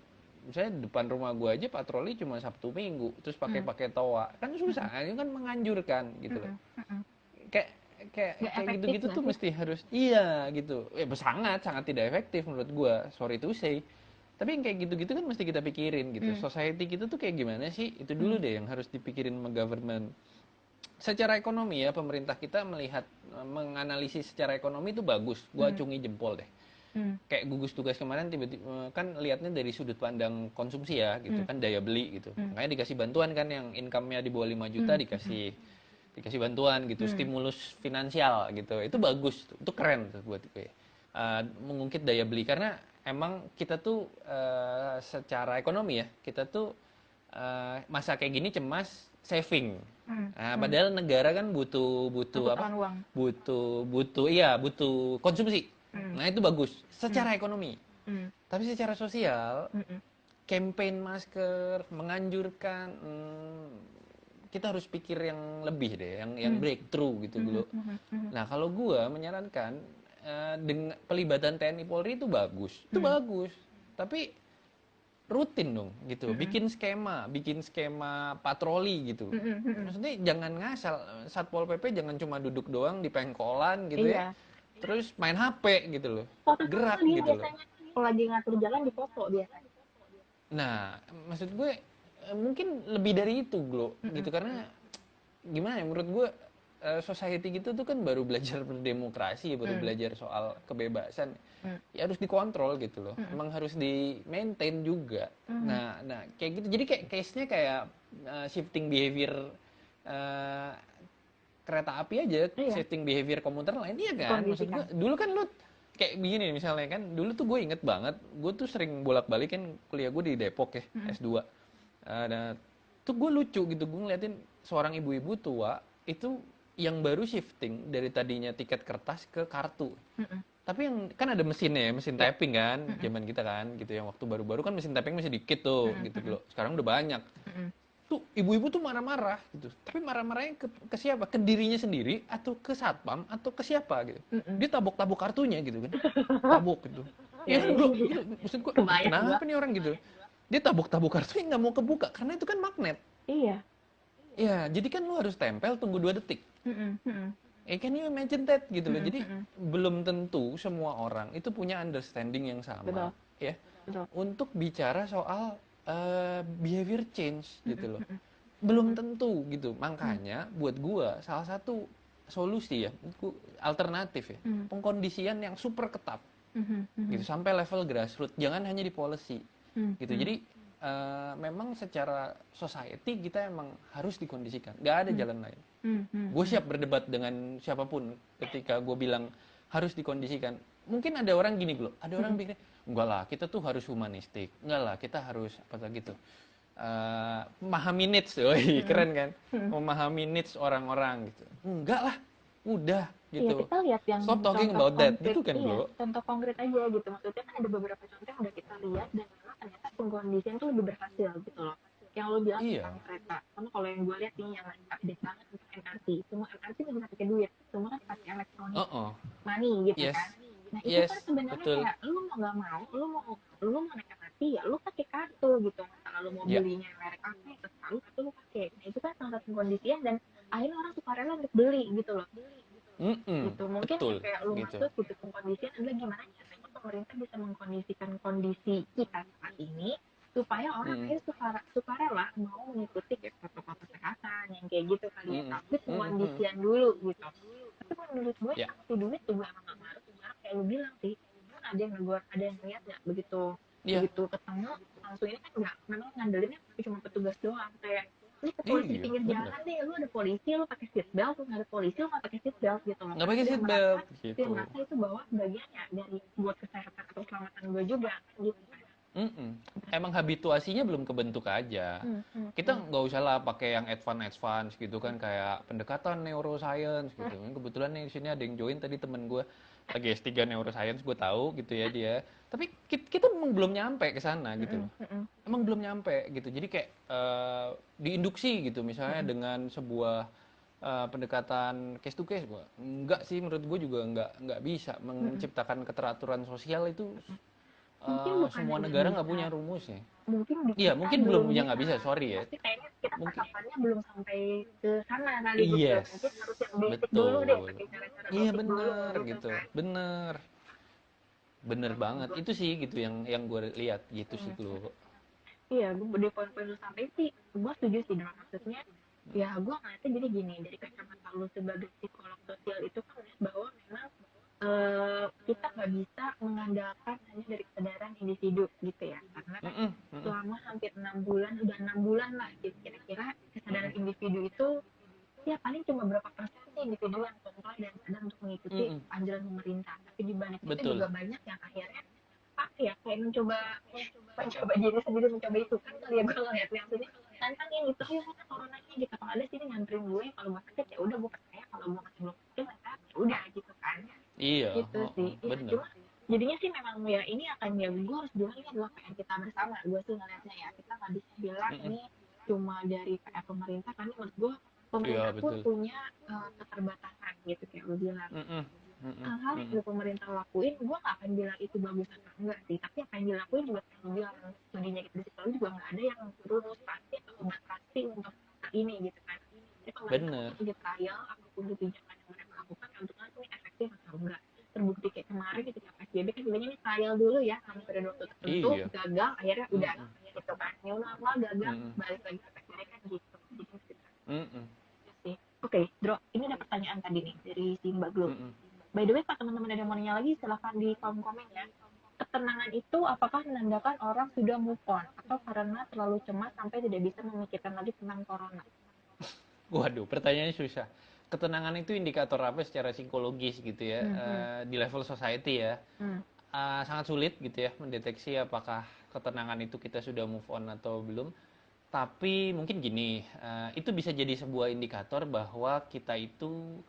misalnya depan rumah gue aja patroli cuma Sabtu Minggu, terus pakai toa, kan susah. Itu kan menganjurkan gitu loh. Kayak gitu-gitu tuh mesti harus, iya gitu. Ya sangat tidak efektif menurut gue, sorry to say. Tapi yang kayak gitu-gitu kan mesti kita pikirin gitu. Society kita tuh kayak gimana sih? Itu dulu deh yang harus dipikirin sama government. Secara ekonomi ya, pemerintah kita melihat, menganalisis secara ekonomi itu bagus. Gue acungi jempol deh. Kayak gugus tugas kemarin tiba-tiba kan lihatnya dari sudut pandang konsumsi ya gitu kan, daya beli gitu. Makanya dikasih bantuan kan, yang income-nya di bawah 5 juta dikasih bantuan gitu, stimulus finansial gitu. Itu bagus, itu keren tuh buat gue. Mengungkit daya beli, karena emang kita tuh secara ekonomi ya, kita tuh masa kayak gini cemas saving. Nah, padahal negara kan butuh apa? Butuh konsumsi. Nah, itu bagus secara ekonomi. Tapi secara sosial, campaign masker, menganjurkan, kita harus pikir yang lebih deh, yang breakthrough gitu dulu. Nah, kalau gue menyarankan dengan pelibatan TNI Polri itu bagus. Itu bagus. Tapi rutin dong gitu, bikin skema patroli gitu. Maksudnya jangan ngasal, Satpol PP jangan cuma duduk doang di pengkolan gitu ya, terus main HP gitu loh, gerak gitu loh. Kalau lagi ngatur jalan di foto biasanya. Nah maksud gue mungkin lebih dari itu Glo gitu, karena gimana ya, menurut gue society gitu tuh kan baru belajar berdemokrasi, baru belajar soal kebebasan. Ya harus dikontrol gitu loh. Emang harus di-maintain juga. Nah, kayak gitu. Jadi kayak case-nya kayak shifting behavior kereta api aja, shifting behavior komuter lain. Iya kan? Maksud gue, dulu kan lu kayak begini misalnya kan, dulu tuh gue inget banget, gue tuh sering bolak-balik kan kuliah gue di Depok ya, S2. Nah, tuh gue lucu gitu, gue ngeliatin seorang ibu-ibu tua itu yang baru shifting dari tadinya tiket kertas ke kartu. Tapi yang kan ada mesinnya ya, mesin typing kan, zaman kita kan gitu, yang waktu baru-baru kan mesin typing masih dikit tuh gitu loh. Sekarang udah banyak. Tuh ibu-ibu tuh marah-marah gitu. Tapi marah-marahnya ke siapa? Ke dirinya sendiri atau ke satpam atau ke siapa gitu. Dia tabok-tabok kartunya gitu kan. Tabok gitu. Ya kan bro, gitu. Maksud gue, kenapa nih orang gitu? Dia tabok-tabok kartunya nggak mau kebuka karena itu kan magnet. Iya. Ya, jadi kan lu harus tempel tunggu 2 detik. Can you imagine that gitu loh. Jadi belum tentu semua orang itu punya understanding yang sama. Ya. Untuk bicara soal behavior change gitu loh. Belum tentu gitu. Makanya buat gua salah satu solusi ya, alternatif ya, pengkondisian yang super ketat. Gitu sampai level grassroots, jangan hanya di policy. Gitu. Jadi memang secara society kita emang harus dikondisikan. Gak ada jalan lain. Gue siap berdebat dengan siapapun ketika gue bilang harus dikondisikan. Mungkin ada orang gini bro, ada orang pikir enggak lah, kita tuh harus humanistik, enggak lah, kita harus apa gitu, memahami needs, keren kan, memahami needs orang-orang gitu. Enggak lah, udah gitu. Iya, kita lihat yang stop talking about that, gitu kan bro. Contoh konkret aja gitu, maksudnya kan ada beberapa contoh yang udah kita lihat dan memang ternyata pengkondisian tuh lebih berhasil gitu loh. Yang lo bilang tentang kereta, sama kalau yang gue lihat nih yang update banget untuk MRT, semua MRT nggak bisa pakai duit, semua kan pakai elektronik money gitu kan. Nah itu kan sebenarnya kayak lu mau nggak mau, lu mau naik MRT ya lu pakai kartu gitu. Misalnya lu mau belinya merek apa ya terserah lu, kartu lu pakai. Nah itu kan salah satu pengkondisian dan akhirnya orang suka rela untuk beli gitu loh. Gitu mungkin kayak lu maksud gitu pengkondisian adalah gimana caranya pemerintah bisa mengkondisikan kondisi kita saat ini supaya orang akhirnya suka rela mau mengikuti kayak protokol kesehatan yang kayak gitu kali ya, tapi pengkondisian dulu gitu. Tapi menurut gue kasih duit juga emang gak marah, kayak lu bilang sih, ada yang negor, ada yang lihat nggak begitu ketemu langsung ini kan nggak, memang ngandelinnya cuma petugas doang, kayak ini ke polisi di pinggir jalan deh, lu ada polisi lu pakai seat belt, lu nggak ada polisi lu nggak pakai seat belt gitu loh. Nggak pakai seat belt gitu. Dia merasa itu bahwa bagiannya dari buat kesehatan atau keselamatan gue juga gitu. Emang habituasinya belum kebentuk aja. Kita nggak usah lah pakai yang advance gitu kan, kayak pendekatan neuroscience gitu. Kebetulan nih di sini ada yang join tadi, temen gue lagi S3 neuroscience, gue tahu gitu ya dia. Tapi kita memang belum nyampe ke sana gitu loh. Emang belum nyampe gitu. Jadi kayak diinduksi gitu misalnya dengan sebuah pendekatan case to case, enggak sih, menurut gue juga nggak bisa menciptakan keteraturan sosial itu. Semua negara nggak punya rumusnya. Mungkin belum, ya nggak bisa, sorry ya. Tapi kayaknya kita tahapannya belum sampai ke sana kali gitu. Mungkin harus yang basic dulu deh, pakai cara-cara basic bener gitu, bener banget. Itu sih gitu yang gue lihat gitu sih dulu. Iya, di poin-poin lu sampai sih, gue setuju sih dong, maksudnya ya gue ngeliatnya jadi gini, dari kacamata lu sebagai psikolog sosial itu kan bahwa memang kita nggak bisa mengandalkan hanya dari kesadaran individu gitu ya, karena kan selama hampir 6 bulan, udah 6 bulan lah kira-kira kesadaran individu itu ya paling cuma berapa persen sih individu yang kontrol dan sadar untuk mengikuti anjuran pemerintah, tapi dibanding itu juga banyak yang akhirnya kayak mencoba diri sendiri, mencoba itu kan kali ya, gue ngeliat maksudnya tantangin gitu, ayo mana coronanya gitu, kalau ada sini nganterin gue, kalau gue sakit ya udah gue percaya, kalau gue masih belum sakit ya udah gitu kan. Gitu sih. Cuma jadinya sih memang ya ini akan ya gue harus bilang ini adalah PR kita bersama, gue sih ngeliatnya ya, kita nggak bisa bilang ini cuma dari PR pemerintah, karena menurut gue pemerintah pun punya keterbatasan gitu kayak lu bilang. Hal-hal yang pemerintah lakuin, gue gak akan bilang itu bagus atau enggak sih, tapi apa yang dilakuin juga kayak gue bilang, studinya kita di sekolah juga gak ada yang rumus pasti atau obat pasti untuk ini gitu kan. Jadi pemerintah punya trial apapun kebijakan yang mereka lakukan untuk nanti efektif atau enggak. Terbukti kayak kemarin ketika PSBB kan sebenarnya ini trial dulu ya, sampai pada waktu tertentu gagal, akhirnya udah gitu kan, new normal gagal, balik lagi ke PSBB kan gitu. Jadi sih. Oke, Dro, ini ada pertanyaan tadi nih dari si Mbak Glo. By the way, kalau teman-teman ada yang mau nanya lagi, silahkan di kolom komen ya. Ketenangan itu apakah menandakan orang sudah move on atau karena terlalu cemas sampai tidak bisa memikirkan lagi tentang corona? Waduh, pertanyaannya susah. Ketenangan itu indikator apa secara psikologis gitu ya, di level society ya. Sangat sulit gitu ya mendeteksi apakah ketenangan itu kita sudah move on atau belum. Tapi mungkin gini, itu bisa jadi sebuah indikator bahwa kita itu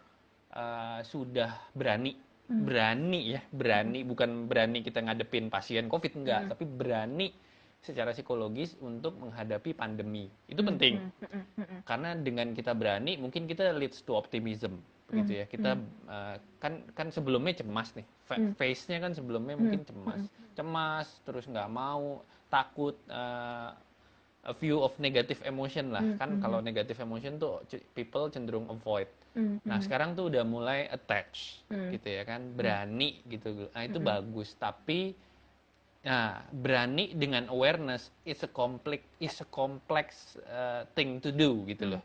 sudah berani, berani, bukan berani kita ngadepin pasien COVID, enggak, tapi berani secara psikologis untuk menghadapi pandemi. Itu penting. Karena dengan kita berani, mungkin kita leads to optimism gitu ya. Kita kan sebelumnya cemas nih. Face-nya kan sebelumnya mungkin cemas, terus nggak mau, takut, a view of negative emotion lah. Kan kalau negative emotion tuh people cenderung avoid. Nah, sekarang tuh udah mulai attach gitu ya kan, berani gitu. Nah, itu bagus, tapi nah, berani dengan awareness is a complex thing to do gitu loh.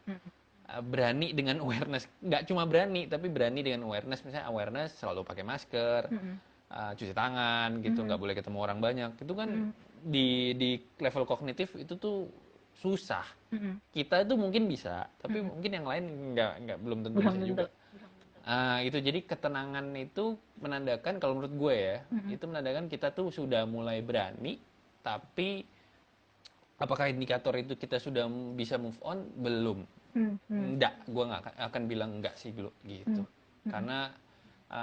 Berani dengan awareness, nggak cuma berani, tapi berani dengan awareness. Misalnya awareness selalu pakai masker, cuci tangan gitu, nggak boleh ketemu orang banyak. Itu kan di level kognitif itu tuh susah. Kita itu mungkin bisa, tapi mungkin yang lain belum tentu bisa juga. Itu jadi ketenangan itu menandakan, kalau menurut gue ya, itu menandakan kita tuh sudah mulai berani. Tapi apakah indikator itu kita sudah bisa move on? Belum. Enggak, gue nggak akan bilang enggak sih dulu gitu. Karena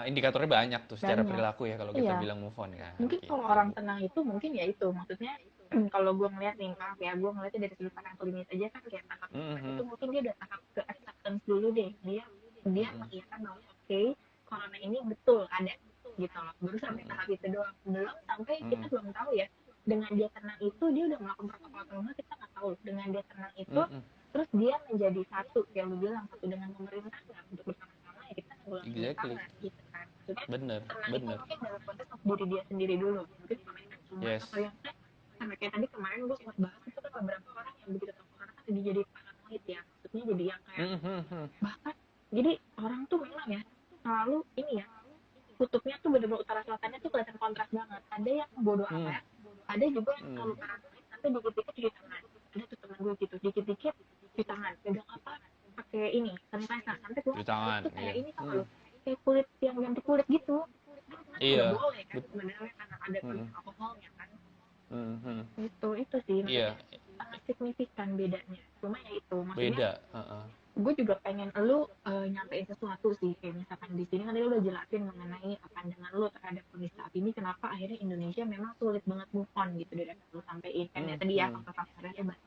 indikatornya banyak tuh secara perilaku ya kalau kita bilang move on kan. Mungkin gitu. kalau orang tenang itu mungkin ya itu maksudnya kalau gue ngeliat nih, maaf ya, gue ngeliatnya dari sudut pandang klinis aja kan kayak tahap itu mungkin dia udah tahap ke acceptance dulu deh. Dia mengiyakan bahwa oke, corona ini betul ada gitu loh. Baru sampai tahap itu doang. Belum sampai kita belum tahu ya. Dengan dia tenang itu dia udah melakukan protokol atau enggak, kita nggak tahu. Dengan dia tenang itu terus dia menjadi satu, yang lu bilang, satu dengan pemerintah untuk bersama-sama ya kita sebulan tangan gitu kan. Maksudnya bener itu mungkin dalam konteks diri dia sendiri dulu, mungkin pemerintah cuma atau yang sampai kayak tadi kemarin gue sempat bahas itu kan beberapa orang yang begitu tahu corona kan jadi paranoid ya, maksudnya jadi yang kayak bahkan jadi orang tuh memang ya selalu ini ya kutubnya tuh bener-bener utara selatannya tuh kelihatan kontras banget. Ada yang bodoh amat, ada juga yang terlalu paranoid sampai dikit-dikit cuci tangan. Ada tuh temen gue gitu, dikit-dikit cuci tangan, pegang apa pakai ini sanitizer, sampai gue itu kayak ini tau lo, kayak kulit yang ganti kulit gitu. Iya. Boleh kan sebenarnya karena ada alkoholnya kan. Itu sih maksudnya sangat signifikan bedanya. Cuma ya itu maksudnya gue juga pengen lu nyampein sesuatu sih, kayak misalkan di sini kan lu udah jelasin mengenai pandangan lu terhadap kondisi saat ini, kenapa akhirnya Indonesia memang sulit banget move on gitu dari lu sampein kan ya tadi ya faktor-faktornya hebat.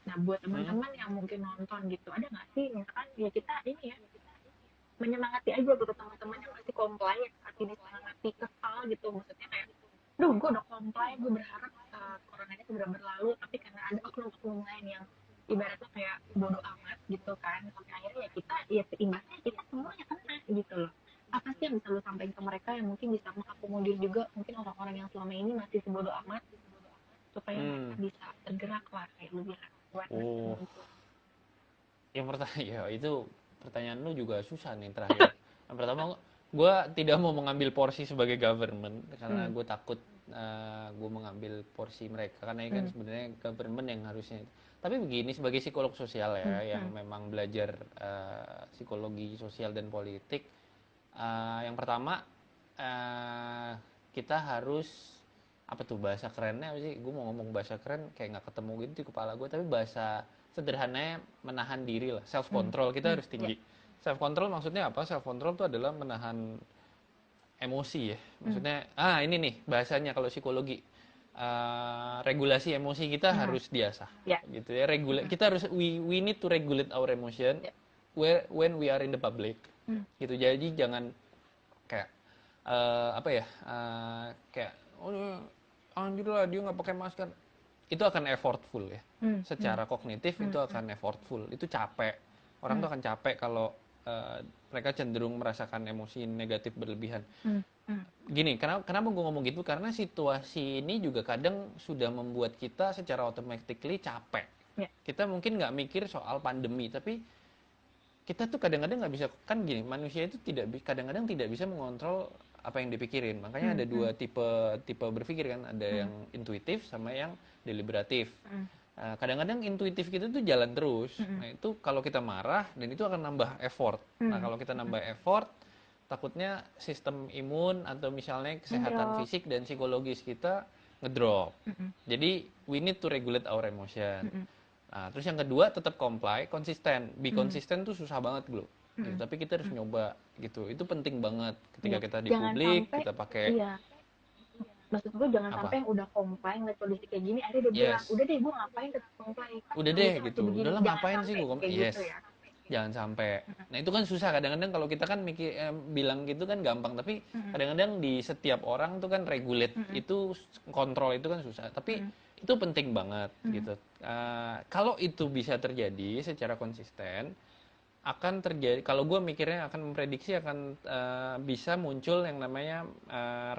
Nah buat teman-teman yang mungkin nonton gitu, ada nggak sih misalkan ya kita ini ya menyemangati aja gitu teman-teman yang masih comply saat ini, masih kesal gitu, maksudnya kayak duh gue udah comply, gue berharap corona ini segera berlalu, tapi karena ada oknum-oknum lain yang ibaratnya kayak bodoh amat gitu kan, sampai akhirnya ya kita ya seimbasnya kita semuanya kena gitu loh. Apa sih yang bisa lo sampaikan ke mereka yang mungkin bisa mengakomodir juga mungkin orang-orang yang selama ini masih sebodoh amat, supaya mereka bisa tergerak lah kayak lo bilang buat yang pertama ya itu pertanyaan lu juga susah nih terakhir. Yang pertama, gue tidak mau mengambil porsi sebagai government karena gue takut gue mengambil porsi mereka, karena ini kan sebenarnya government yang harusnya. Tapi begini, sebagai psikolog sosial ya yang memang belajar psikologi sosial dan politik, yang pertama kita harus apa tuh bahasa kerennya apa sih? Gue mau ngomong bahasa keren kayak nggak ketemu gitu di kepala gue, tapi bahasa sederhananya menahan diri lah, self control kita harus tinggi. Self control maksudnya apa? Self control itu adalah menahan emosi ya. Maksudnya ini nih bahasanya kalau psikologi, regulasi emosi kita harus diasah. Gitu ya. Kita harus we need to regulate our emotion when we are in the public. Gitu. Jadi jangan kayak kayak anjir lah dia nggak pakai masker, itu akan effortful ya. Secara kognitif itu akan effortful, itu capek. Orang tuh akan capek kalau mereka cenderung merasakan emosi negatif berlebihan. Gini, kenapa gue ngomong gitu? Karena situasi ini juga kadang sudah membuat kita secara automatically capek. Kita mungkin nggak mikir soal pandemi, tapi kita tuh kadang-kadang nggak bisa, kan gini, manusia itu kadang-kadang tidak bisa mengontrol apa yang dipikirin. Makanya ada dua tipe berpikir kan, ada yang intuitif sama yang deliberatif. Kadang-kadang intuitif kita tuh jalan terus. Nah itu kalau kita marah, dan itu akan nambah effort. Nah kalau kita nambah effort, takutnya sistem imun atau misalnya kesehatan fisik dan psikologis kita ngedrop. Jadi we need to regulate our emotion. Nah, terus yang kedua tetap comply, konsisten. Be konsisten tuh susah banget bro. Gitu, tapi kita harus nyoba gitu. Itu penting banget ketika kita di publik, kita pakai. Iya. Maksud gue jangan sampai yang udah comply ngeliat kondisi kayak gini, akhirnya dia bilang, udah deh gue ngapain tetap comply. Udah deh gitu. Udahlah ngapain sih gue comply. Yes. Gitu ya. Jangan sampai. Nah itu kan susah kadang-kadang kalau kita kan bilang gitu kan gampang, tapi kadang-kadang di setiap orang tuh kan regulate itu, kontrol itu kan susah. Tapi itu penting banget gitu. Kalau itu bisa terjadi secara konsisten, akan terjadi. Kalau gue mikirnya akan memprediksi akan bisa muncul yang namanya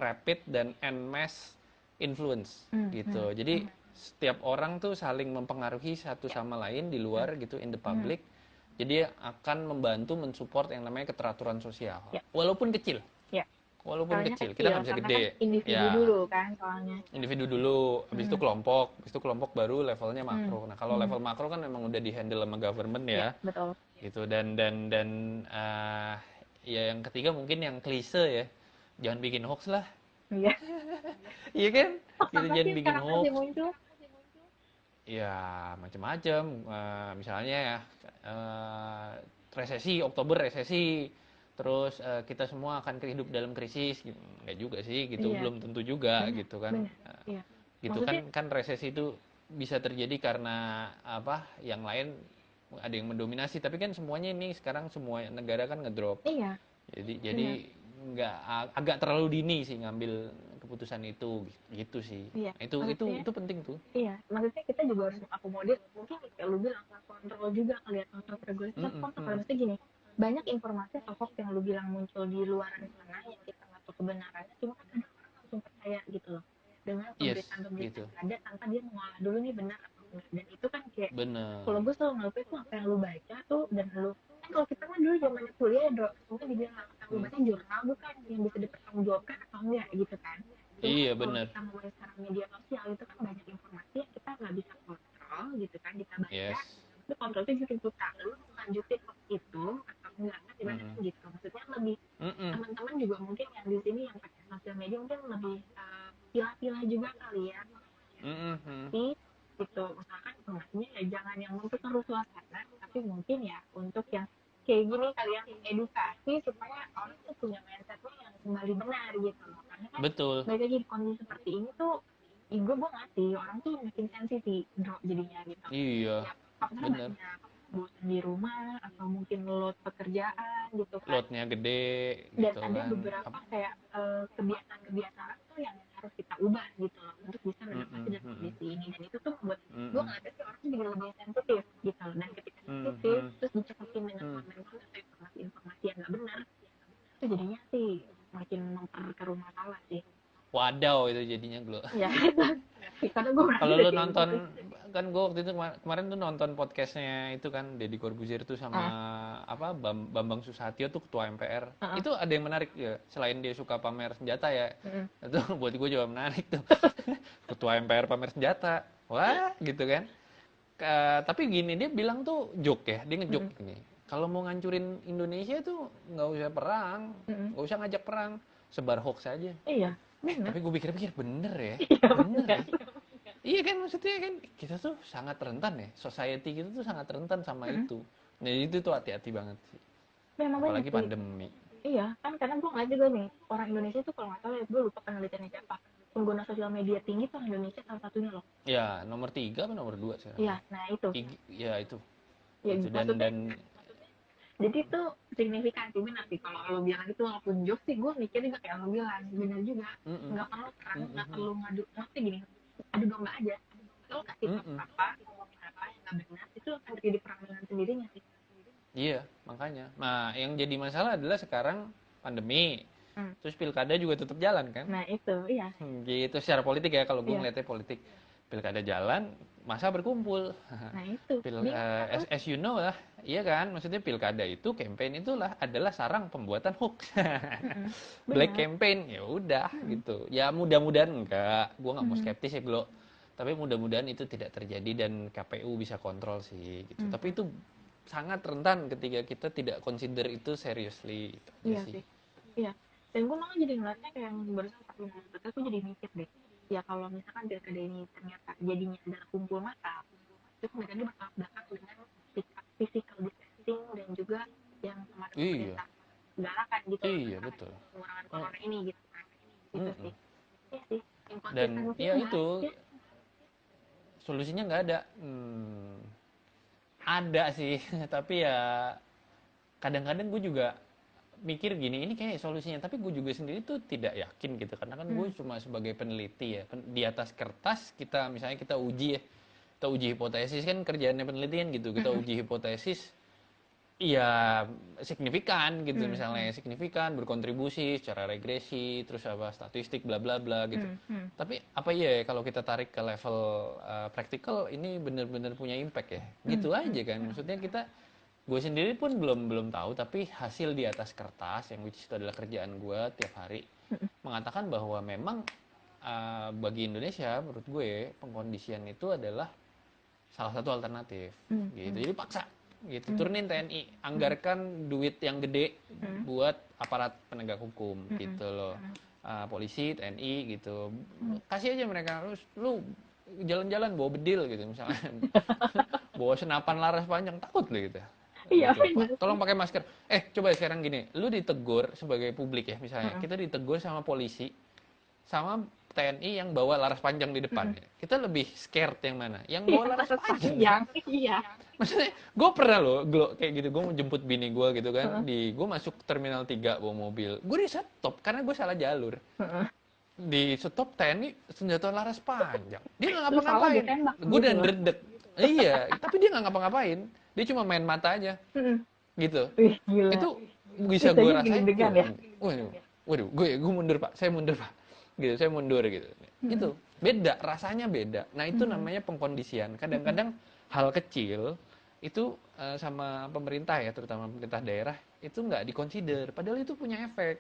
rapid dan en masse influence gitu. Jadi setiap orang tuh saling mempengaruhi satu sama lain di luar gitu, in the public. Jadi akan membantu mensupport yang namanya keteraturan sosial, walaupun kecil. Walaupun soalnya kecil, kita nggak bisa gede. Kan individu dulu kan soalnya. Individu dulu, habis itu kelompok, habis itu kelompok baru levelnya makro. Nah kalau level makro kan memang udah di handle sama government ya. Betul. Gitu dan ya yang ketiga mungkin yang klise ya, jangan bikin hoax lah. Iya. Iya kan? Gitu, jangan bikin hoax. Ya macam-macam. Misalnya ya resesi, Oktober resesi. Terus kita semua akan hidup dalam krisis, nggak juga sih, gitu, belum tentu juga, gitu kan, gitu. Kan resesi itu bisa terjadi karena apa? Yang lain ada yang mendominasi, tapi kan semuanya ini sekarang semua negara kan ngedrop. Jadi nggak, agak terlalu dini sih ngambil keputusan itu, gitu sih. Nah, itu penting tuh. Iya, maksudnya kita juga harus akomodir, mungkin kayak lu bilang kontrol juga, lihat kontrol regulasi, kontrol. Maksudnya gini, banyak informasi atau hoax yang lu bilang muncul di luaran sana yang kita nggak tahu kebenarannya, cuma kan ada orang langsung percaya gitu loh dengan pemberitaan-pemberitaan yang ada tanpa dia mengolah dulu nih benar atau enggak. Dan itu kan kayak, kalau gue selalu ngelupain tuh apa yang lu baca tuh, dan lu kan kalau kita kan dulu zamannya kuliah ya mungkin dibilang apa yang lu baca jurnal bukan yang bisa dipertanggungjawabkan atau enggak gitu kan. Iya benar. Kita mulai sekarang media sosial itu kan banyak informasi yang kita nggak bisa kontrol gitu kan, kita baca. Lu kontrol itu justru buta, lu lanjutin itu atau enggak kan ibaratnya gitu. Maksudnya lebih teman-teman juga mungkin yang di sini yang pakai sosial media mungkin lebih pilah-pilah juga kali ya. Tapi gitu, usahakan informasinya ya jangan yang untuk terus suasana, tapi mungkin ya untuk yang kayak gini kali yang edukasi supaya orang tuh punya mindsetnya yang kembali benar gitu loh. Karena kan mereka jadi kondisi seperti ini tuh, gue ngerti orang tuh makin sensitif drop jadinya gitu. Iya. Benar. Bosan di rumah atau mungkin load pekerjaan gitu kan. Loadnya gede. Dan gitu ada kan beberapa kayak kebiasaan-kebiasaan tuh yang harus kita ubah gitu loh untuk bisa beradaptasi dengan kondisi ini. Dan itu tuh buat gue ngeliatnya sih orang tuh jadi lebih sensitif gitu. Dan ketika sensitif terus dicekokin dengan konten-konten atau informasi-informasi yang nggak benar, itu jadinya sih makin memperkeruh masalah sih. Wadaw itu jadinya Glo. Iya. Kalau lu nonton kan gue waktu itu kemarin tuh nonton podcastnya itu kan Deddy Corbuzier tuh sama apa Bambang Susatyo tuh ketua MPR. Itu ada yang menarik ya, selain dia suka pamer senjata ya. Itu buat gue juga menarik tuh. Ketua MPR pamer senjata. Wah, gitu kan. Tapi gini, dia bilang tuh joke ya, dia ngejoke gini. Kalau mau ngancurin Indonesia tuh nggak usah perang, nggak usah ngajak perang, sebar hoax aja. Iya. Tapi gue pikir-pikir bener ya, bener ya. Iya kan, maksudnya kan kita tuh sangat rentan ya, society kita tuh sangat rentan sama itu. Jadi itu tuh hati-hati banget sih. Memang apalagi pandemi. Iya, kan karena gue ngeliat juga nih, orang Indonesia tuh kalau nggak salah ya, gue lupa penelitiannya siapa, pengguna sosial media tinggi tuh Indonesia salah satunya loh. Ya, nomor 3 atau nomor 2 sekarang? Iya, nah itu. Ya itu. Ya, itu dan jadi itu signifikan sih, benar sih kalau lo bilang itu walaupun jokes sih, gue mikir juga kayak lo bilang, benar juga. Nggak perlu perang, nggak perlu ngadu, maksudnya gini, adu domba aja. Lo kasih apa yang nggak benar, itu akan terjadi perang dengan sendirinya sih. Iya, makanya. Nah, yang jadi masalah adalah sekarang pandemi. Terus pilkada juga tetap jalan kan? Nah, itu, iya. Gitu, secara politik ya, kalau gue ngeliatnya politik. Pilkada jalan, masa berkumpul. Nah itu As you know lah, iya kan? Maksudnya pilkada itu, campaign itulah adalah sarang pembuatan hoax. Black campaign, ya udah gitu. Ya mudah-mudahan enggak. Gue nggak mau skeptis ya, Glo. Tapi mudah-mudahan itu tidak terjadi dan KPU bisa kontrol sih. Gitu. Tapi itu sangat rentan ketika kita tidak consider itu seriously. Gitu iya sih. Iya. Dan gue malah jadi ngeliatnya kayak yang barusan aku ngomong betul, gue jadi mikir deh. Ya kalau misalkan pilkada ini ternyata jadinya adalah kumpul massa, itu kemudian dia bertolak belakang dengan sikap physical distancing dan juga yang kemarin pemerintah galakan gitu. Iya betul. Pengurangan corona ini gitu kan. Gitu sih. Iya sih. Dan ya itu solusinya nggak ada. Ada sih, tapi ya kadang-kadang gue juga mikir gini, ini kayak solusinya, tapi gue juga sendiri tuh tidak yakin gitu, karena kan gue cuma sebagai peneliti ya, di atas kertas kita misalnya kita uji hipotesis, kan kerjaannya penelitian gitu, kita uji hipotesis, iya signifikan gitu, misalnya signifikan, berkontribusi secara regresi, terus apa statistik bla bla bla gitu. Tapi apa ya kalau kita tarik ke level praktikal, ini benar-benar punya impact ya, gitu aja kan, maksudnya gue sendiri pun belum tahu, tapi hasil di atas kertas yang which itu adalah kerjaan gue tiap hari mengatakan bahwa memang bagi Indonesia menurut gue pengkondisian itu adalah salah satu alternatif gitu. Jadi paksa gitu, turunin TNI, anggarkan duit yang gede buat aparat penegak hukum gitu loh, polisi, TNI gitu, kasih aja mereka, lu jalan-jalan bawa bedil gitu misalnya, bawa senapan laras panjang, takut lo gitu. Iya, gitu. Tolong pakai masker. Coba sekarang gini, lu ditegur sebagai publik ya misalnya, kita ditegur sama polisi, sama TNI yang bawa laras panjang di depan. Kita lebih scared yang mana? Yang bawa laras panjang. Iya. Maksudnya, gue pernah loh, kayak gitu, gue mau jemput bini gue gitu kan, gue masuk Terminal 3 bawa mobil, gue di stop karena gue salah jalur. Di stop TNI senjata laras panjang, dia nggak ngapa-ngapain, gue dan redek. Iya, tapi dia nggak ngapa-ngapain, dia cuma main mata aja, gitu. Gila. Itu bisa gue rasain. Ya? Waduh, gue mundur pak, saya mundur pak, gitu, saya mundur gitu. Itu beda, rasanya beda. Nah itu namanya pengkondisian. Kadang-kadang hal kecil itu sama pemerintah ya, terutama pemerintah daerah itu nggak dikonsider, padahal itu punya efek.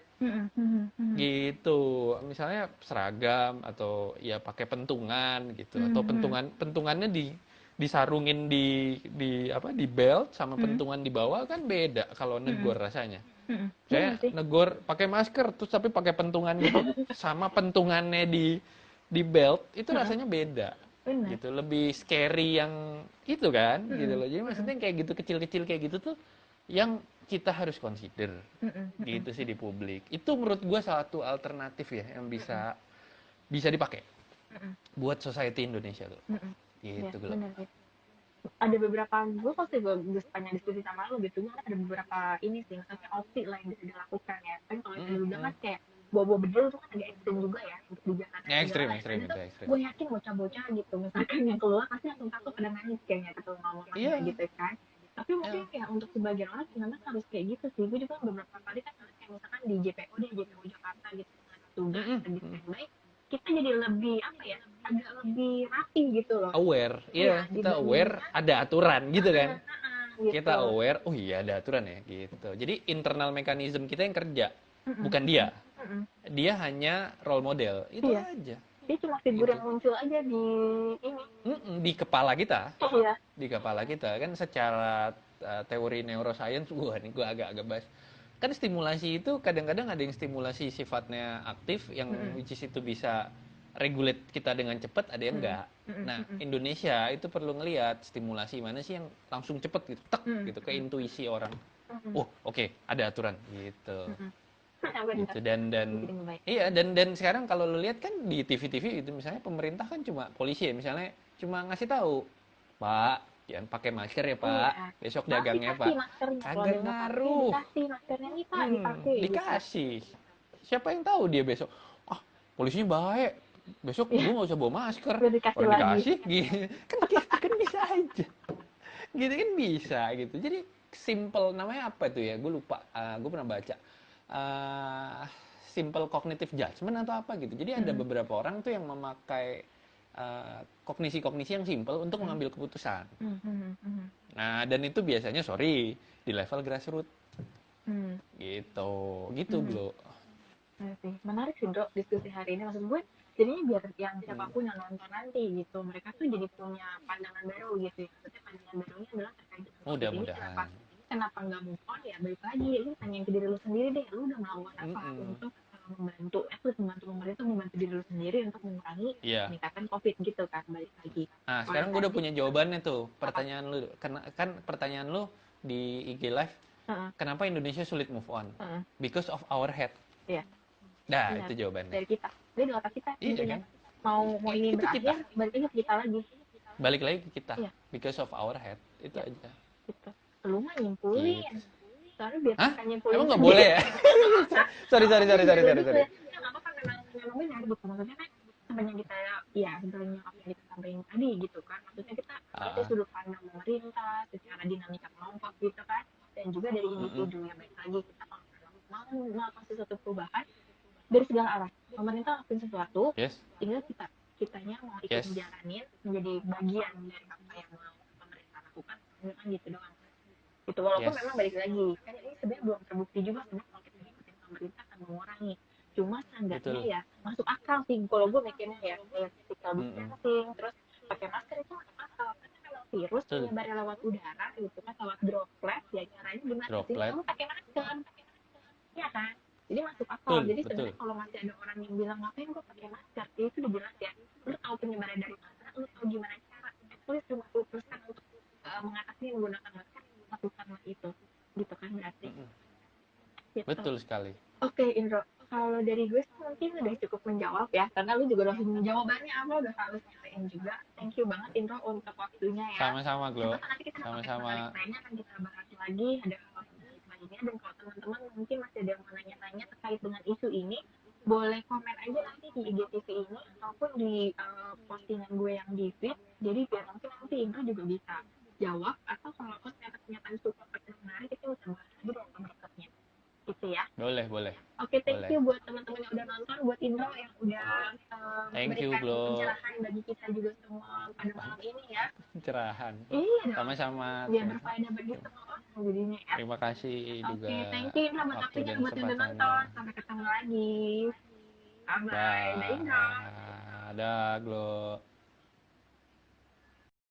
Gitu, misalnya seragam atau ya pakai pentungan gitu, atau pentungannya disarungin di belt sama pentungan di bawah kan beda kalau negor rasanya. Saya negor pakai masker terus tapi pakai pentungan gitu sama pentungannya di belt itu rasanya beda. Gitu, lebih scary yang itu kan gitu loh. Jadi maksudnya kayak gitu, kecil-kecil kayak gitu tuh yang kita harus consider gitu sih di publik. Itu menurut gue satu alternatif ya yang bisa dipakai buat society Indonesia tuh. Gitu ya, ada beberapa, gue pasti gue tanya diskusi sama lo gitu, ada beberapa ini sih, misalnya opsi lah yang bisa dilakukan ya. Kan kalau yang dulu kan kayak bawa bedil itu kan agak ekstrim juga ya untuk di Jakarta. Ya, ekstrim. Gue yakin bocah-bocah gitu, misalkan yang keluar pasti langsung takut pada nangis kayaknya ketemu mamanya gitu kan. Tapi mungkin ya untuk sebagian orang memang harus kayak gitu sih. Gue juga beberapa kali kan kayak misalkan di JPO Jakarta gitu, tugas di standby, kita jadi lebih agak lebih rapi gitu loh. Aware, iya kita aware ada aturan gitu kan. Gitu. Kita aware, oh iya ada aturan ya gitu. Jadi internal mekanisme kita yang kerja, bukan dia. Dia hanya role model, itu aja. Dia cuma figur gitu. Yang muncul aja di ini. Di kepala kita. Iya. Di kepala kita kan secara teori neuroscience, nih gue agak-agak bahas. Kan stimulasi itu kadang-kadang ada yang stimulasi sifatnya aktif, yang which is itu bisa regulate kita dengan cepat, ada yang enggak. Nah, Indonesia itu perlu ngelihat stimulasi mana sih yang langsung cepat gitu, gitu ke intuisi orang. Oh, oke, ada aturan gitu. Gitu dan iya dan sekarang kalau lo lihat kan di TV-TV itu misalnya pemerintah kan cuma polisi ya misalnya cuma ngasih tahu, Pak, jangan pakai masker ya Pak, besok dagangnya Pak. Kagak ngaruh. Dikasih maskernya nih Pak, dipakai. Dikasih. Siapa yang tahu dia besok, polisinya baik, besok gue nggak usah bawa masker. Dikasih kan bisa aja. Gitu kan bisa gitu. Jadi simple, namanya apa itu ya? Gue lupa. Gue pernah baca. Simple cognitive judgment atau apa gitu. Jadi ada beberapa orang tuh yang memakai kognisi-kognisi yang simpel untuk mengambil keputusan. Hmm. Nah, dan itu biasanya di level grassroots. Gitu Glo. Sih. Menarik sih Dok diskusi hari ini, maksud gue jadinya biar yang siapapun yang nonton nanti gitu mereka tuh jadi punya pandangan baru gitu ya, maksudnya pandangan barunya adalah terkait dengan COVID ini Mudah-mudahan. kenapa nggak move on ya, balik lagi lu tanyain ke diri lu sendiri deh, lu udah melakukan apa untuk membantu membantu pemerintah, membantu diri lu sendiri untuk mengurangi peningkatan COVID gitu kan, balik lagi. Nah, sekarang gue udah punya jawabannya tuh pertanyaan lu, kan pertanyaan lu di IG live, kenapa Indonesia sulit move on? Because of our head. Iya. Nah, itu jawabannya. Dari kita. Dari otak kita. Iya kan? Mau ini berakhir, balik lagi ke kita lagi. Balik lagi ke kita. Iya. Because of our head. Itu aja. Gitu. Lu mah nyimpulin. Gitu. Soalnya biar kita nyimpulin. Emang nggak boleh ya? sorry. Nggak apa-apa, memang benar gitu. Maksudnya kan sebenarnya kita, ya sebenarnya apa yang kita sampaikan tadi gitu kan. Maksudnya kita dari sudut pandang pemerintah, secara dinamika kelompok gitu kan. Dan juga dari individu yang baik lagi kita mau melakukan sesuatu perubahan dari segala arah. Pemerintah lakuin sesuatu, tinggal kitanya mau ikut menjalanin, menjadi bagian dari apa yang mau pemerintah lakukan, kan gitu doang. Gitu, walaupun memang balik lagi, kan ini sebenarnya belum terbukti juga sebenarnya kalau kita ikutin pemerintah akan mengurangi. Cuma standarnya ya masuk akal sih, kalau gue mikirnya ya, kayak physical distancing, terus pakai masker itu masuk akal. Karena memang virus menyebar lewat udara gitu kan, lewat droplet, ya caranya gimana sih? Kamu pakai masker, ya kan? Jadi masuk akal. Jadi sebenarnya kalau masih ada orang yang bilang ngapain gue pakai masker, ya itu udah jelas ya. Lu tahu penyebaran dari mana, lu tahu gimana cara. At least 50% untuk mengatasi menggunakan masker, lakukanlah itu. Gitu kan berarti. Gitu. Betul sekali. Oke, Indro. Kalau dari gue sih mungkin udah cukup menjawab ya, karena lu juga udah jawabannya apa udah harus nyalain juga. Thank you banget Indro untuk waktunya ya. Sama-sama Glo. Nanti kita sama-sama lainnya akan kita bahas lagi, ada lainnya, dan kalau teman-teman mungkin masih ada yang mau nanya-nanya terkait dengan isu ini, boleh komen aja nanti di IGTV ini ataupun di postingan gue yang di feed, jadi biar mungkin nanti Indro juga bisa jawab, atau kalau pernyataan support yang menarik itu bisa bahas lagi dengan berikutnya gitu ya. Boleh. Oke, thank you buat teman-teman yang udah nonton, buat Indro yang udah memberikan pencerahan bagi kita juga semua pada malam ini ya. Pencerahan. Iya. Sama-sama. Biar berfaedah bagi semua orang jadinya ya. Terima kasih juga. Oke, thank you Indro buat waktunya, buat yang udah nonton. Sampai ketemu lagi. Bye-bye. Dadah Indro. Dadah Glo.